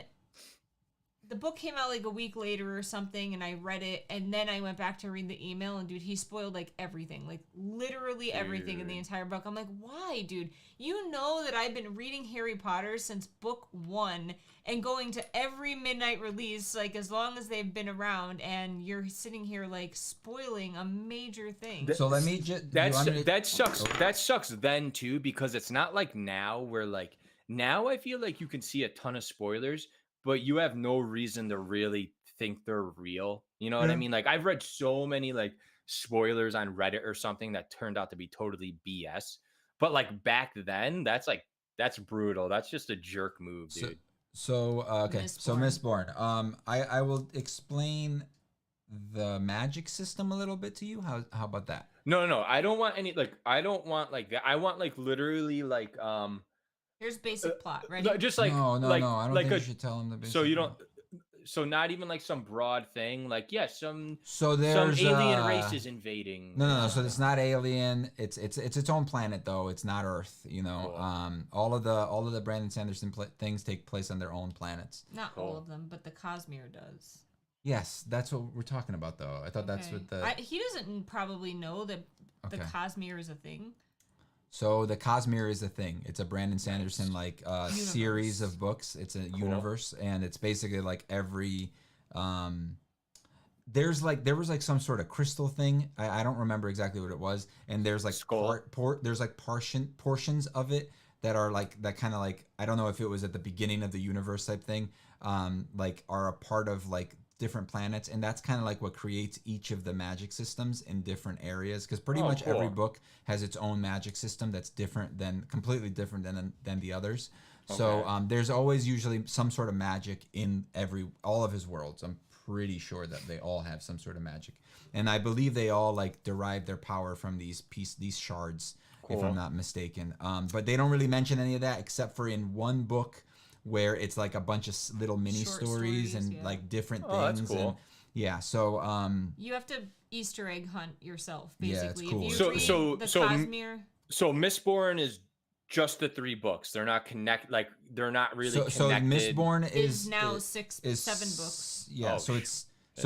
the book came out like a week later or something, and I read it, and then I went back to read the email, and dude, he spoiled like everything, like literally everything in the entire book. I'm like, why, dude? You know that I've been reading Harry Potter since book 1 and going to every midnight release, like as long as they've been around, and you're sitting here like spoiling a major thing. So let me just that sucks. That sucks then too, because it's not like now where like now I feel like you can see a ton of spoilers, but you have no reason to really think they're real. You know what I mean? Like I've read so many like spoilers on Reddit or something that turned out to be totally BS. But like back then, that's brutal. That's just a jerk move, dude. Okay. So Mistborn. I will explain the magic system a little bit to you. How about that? No. I don't want any like I don't want like that. I want like literally like here's basic plot, right? Just like no. I don't like think you should tell him the basic. So you don't. So not even like some broad thing, like some there's alien races invading. No. So it's not alien. It's its own planet though. It's not Earth. You know, cool. All of the Brandon Sanderson things take place on their own planets. Not all of them, but the Cosmere does. Yes, that's what we're talking about though. I thought that's what he doesn't probably know that the Cosmere is a thing. So the Cosmere is a thing. It's a Brandon Sanderson like series of books. It's a universe, and it's basically like every there was like some sort of crystal thing. I don't remember exactly what it was. And there's like there's like portions of it that are like that kind of like, I don't know if it was at the beginning of the universe type thing, like are a part of like different planets, and that's kind of like what creates each of the magic systems in different areas, because pretty much every book has its own magic system that's completely different than the others. Okay. So there's always usually some sort of magic in all of his worlds. I'm pretty sure that they all have some sort of magic, and I believe they all like derive their power from these shards, if I'm not mistaken. But they don't really mention any of that except for in one book where it's like a bunch of little mini stories and like different things. That's cool. And so you have to Easter egg hunt yourself, basically. Yeah, it's cool. If you read the Cosmere. So Mistborn is just the 3 books. They're not connected. Like they're not really connected. So Mistborn is now 7 books. Yeah. So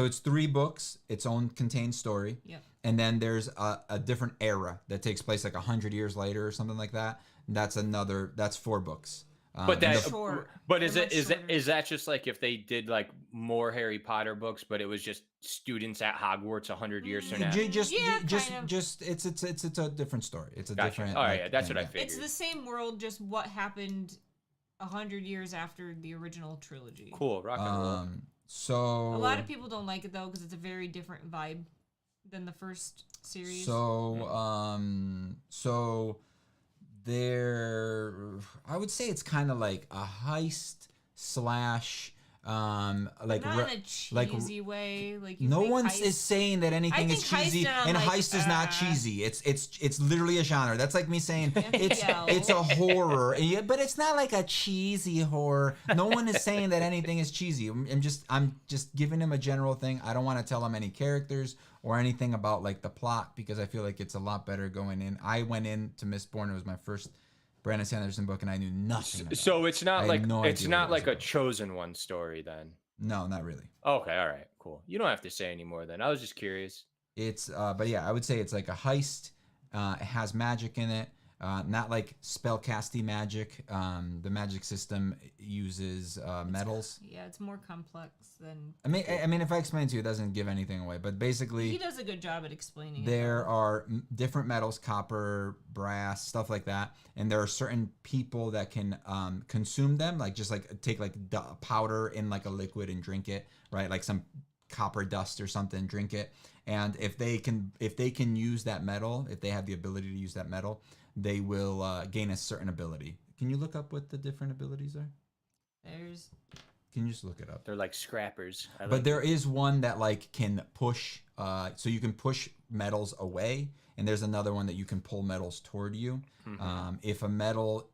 it's 3 books, its own contained story. Yep. And then there's a different era that takes place like 100 years later or something like that. And that's 4 books. But is that just like if they did like more Harry Potter books, but it was just students at Hogwarts 100 years from now? It's a different story. It's a different. Oh yeah, that's what I figured. It's the same world, just what happened 100 years after the original trilogy. Cool, rock and roll. So a lot of people don't like it though because it's a very different vibe than the first series. So there, I would say it's kind of like a heist slash like not in a cheesy way. Like you no think one heist- is saying that anything is think heist cheesy, and I'm and like, heist is not cheesy. It's literally a genre. That's like me saying it's a horror, yeah, but it's not like a cheesy horror. No one is saying that anything is cheesy. I'm just giving him a general thing. I don't want to tell him any characters or anything about like the plot because I feel like it's a lot better going in. I went into Mistborn. It was my first Brandon Sanderson book, and I knew nothing. About So it's not I like had no it's idea not what it was like a about. chosen one story then. No, not really. Okay, all right, cool. You don't have to say any more then. I was just curious. It's but yeah, I would say it's like a heist. It has magic in it. Not like spellcasty magic. The magic system uses metals. Yeah, it's more complex than. I mean, if I explain it to you, it doesn't give anything away. But basically, He does a good job at explaining it. there are different metals: copper, brass, stuff like that. And there are certain people that can consume them, like just like take like powder in like a liquid and drink it, right? Like some copper dust or something, drink it. And if they can use that metal, if they have the ability to use that metal, they will gain a certain ability. Can you look up what the different abilities are? Can you just look it up? They're like scrappers. But there is one that like can push, so you can push metals away, and there's another one that you can pull metals toward you. Mm-hmm.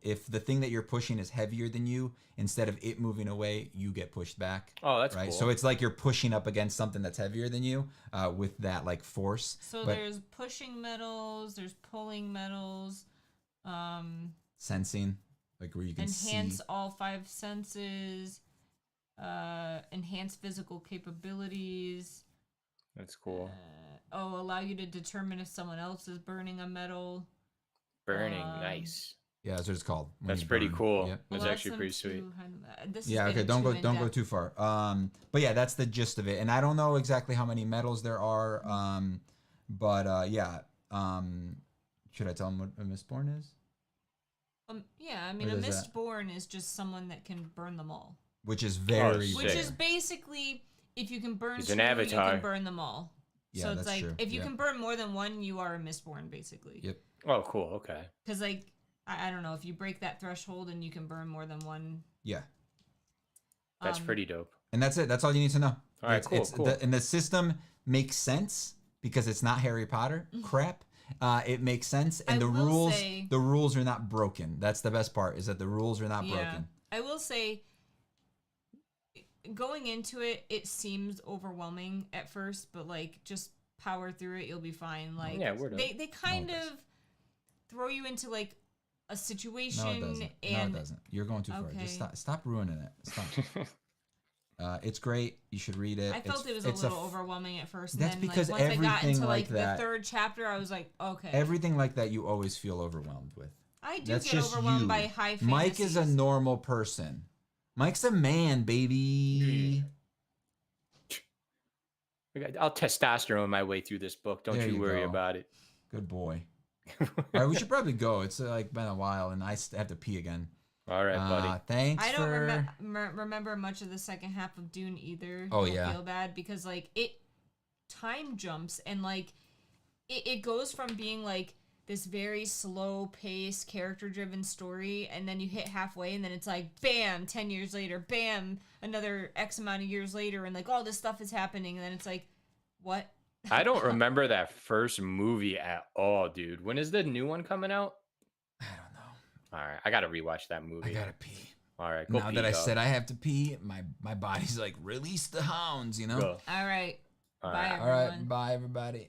If the thing that you're pushing is heavier than you, instead of it moving away, you get pushed back. Oh, that's right. cool. So it's like you're pushing up against something that's heavier than you, with that like force. So there's pushing metals, there's pulling metals, sensing, like where you can enhance see. all 5 senses, enhance physical capabilities. That's cool. Allow you to determine if someone else is burning a metal. Burning, nice. Yeah, that's what it's called. That's pretty cool. Yep. That's actually pretty sweet. Yeah, okay, don't go too far. But yeah, that's the gist of it. And I don't know exactly how many metals there are. Should I tell them what a Mistborn is? Yeah, I mean, a Mistborn is just someone that can burn them all. Which is very Which is basically, if you can burn 2, an avatar. you can burn them all. Yeah, so it's that's like, true. if you can burn more than one, you are a Mistborn, basically. Yep. Oh, cool. Okay. Because, like, I don't know, if you break that threshold and you can burn more than one. Yeah. That's pretty dope. And that's it. That's all you need to know. All right, cool. And the system makes sense because it's not Harry Potter crap. It makes sense, and the rules are not broken. That's the best part, is that the rules are not broken. I will say, going into it, it seems overwhelming at first, but like just power through it, you'll be fine. Like they kind of throw you into like a situation. No, it doesn't. And no, it doesn't. You're going too far. Just stop ruining it. Stop. It's great. You should read it. I felt it was a little overwhelming at first. That's and then, because like, once everything I got into like that, the 3rd chapter, I was like, okay. Everything like that, you always feel overwhelmed with. I do get overwhelmed by high fantasies. Mike is a normal person. Mike's a man, baby. I'll testosterone my way through this book. Don't you worry about it. Good boy. All right, we should probably go. It's like been a while, and I have to pee again. All right, buddy. Thanks. I don't remember much of the second half of Dune either. Oh, I feel bad because like it time jumps and like it goes from being like this very slow paced character driven story, and then you hit halfway and then it's like bam, 10 years later, bam, another X amount of years later, and like all this stuff is happening, and then it's like, what? I don't remember that first movie at all, dude. When is the new one coming out? I don't know. All right, I gotta rewatch that movie. I gotta pee. All right, go now pee, that I said I have to pee, my body's like, release the hounds, you know. Go. All right. All Bye, right. everyone. All right, bye everybody.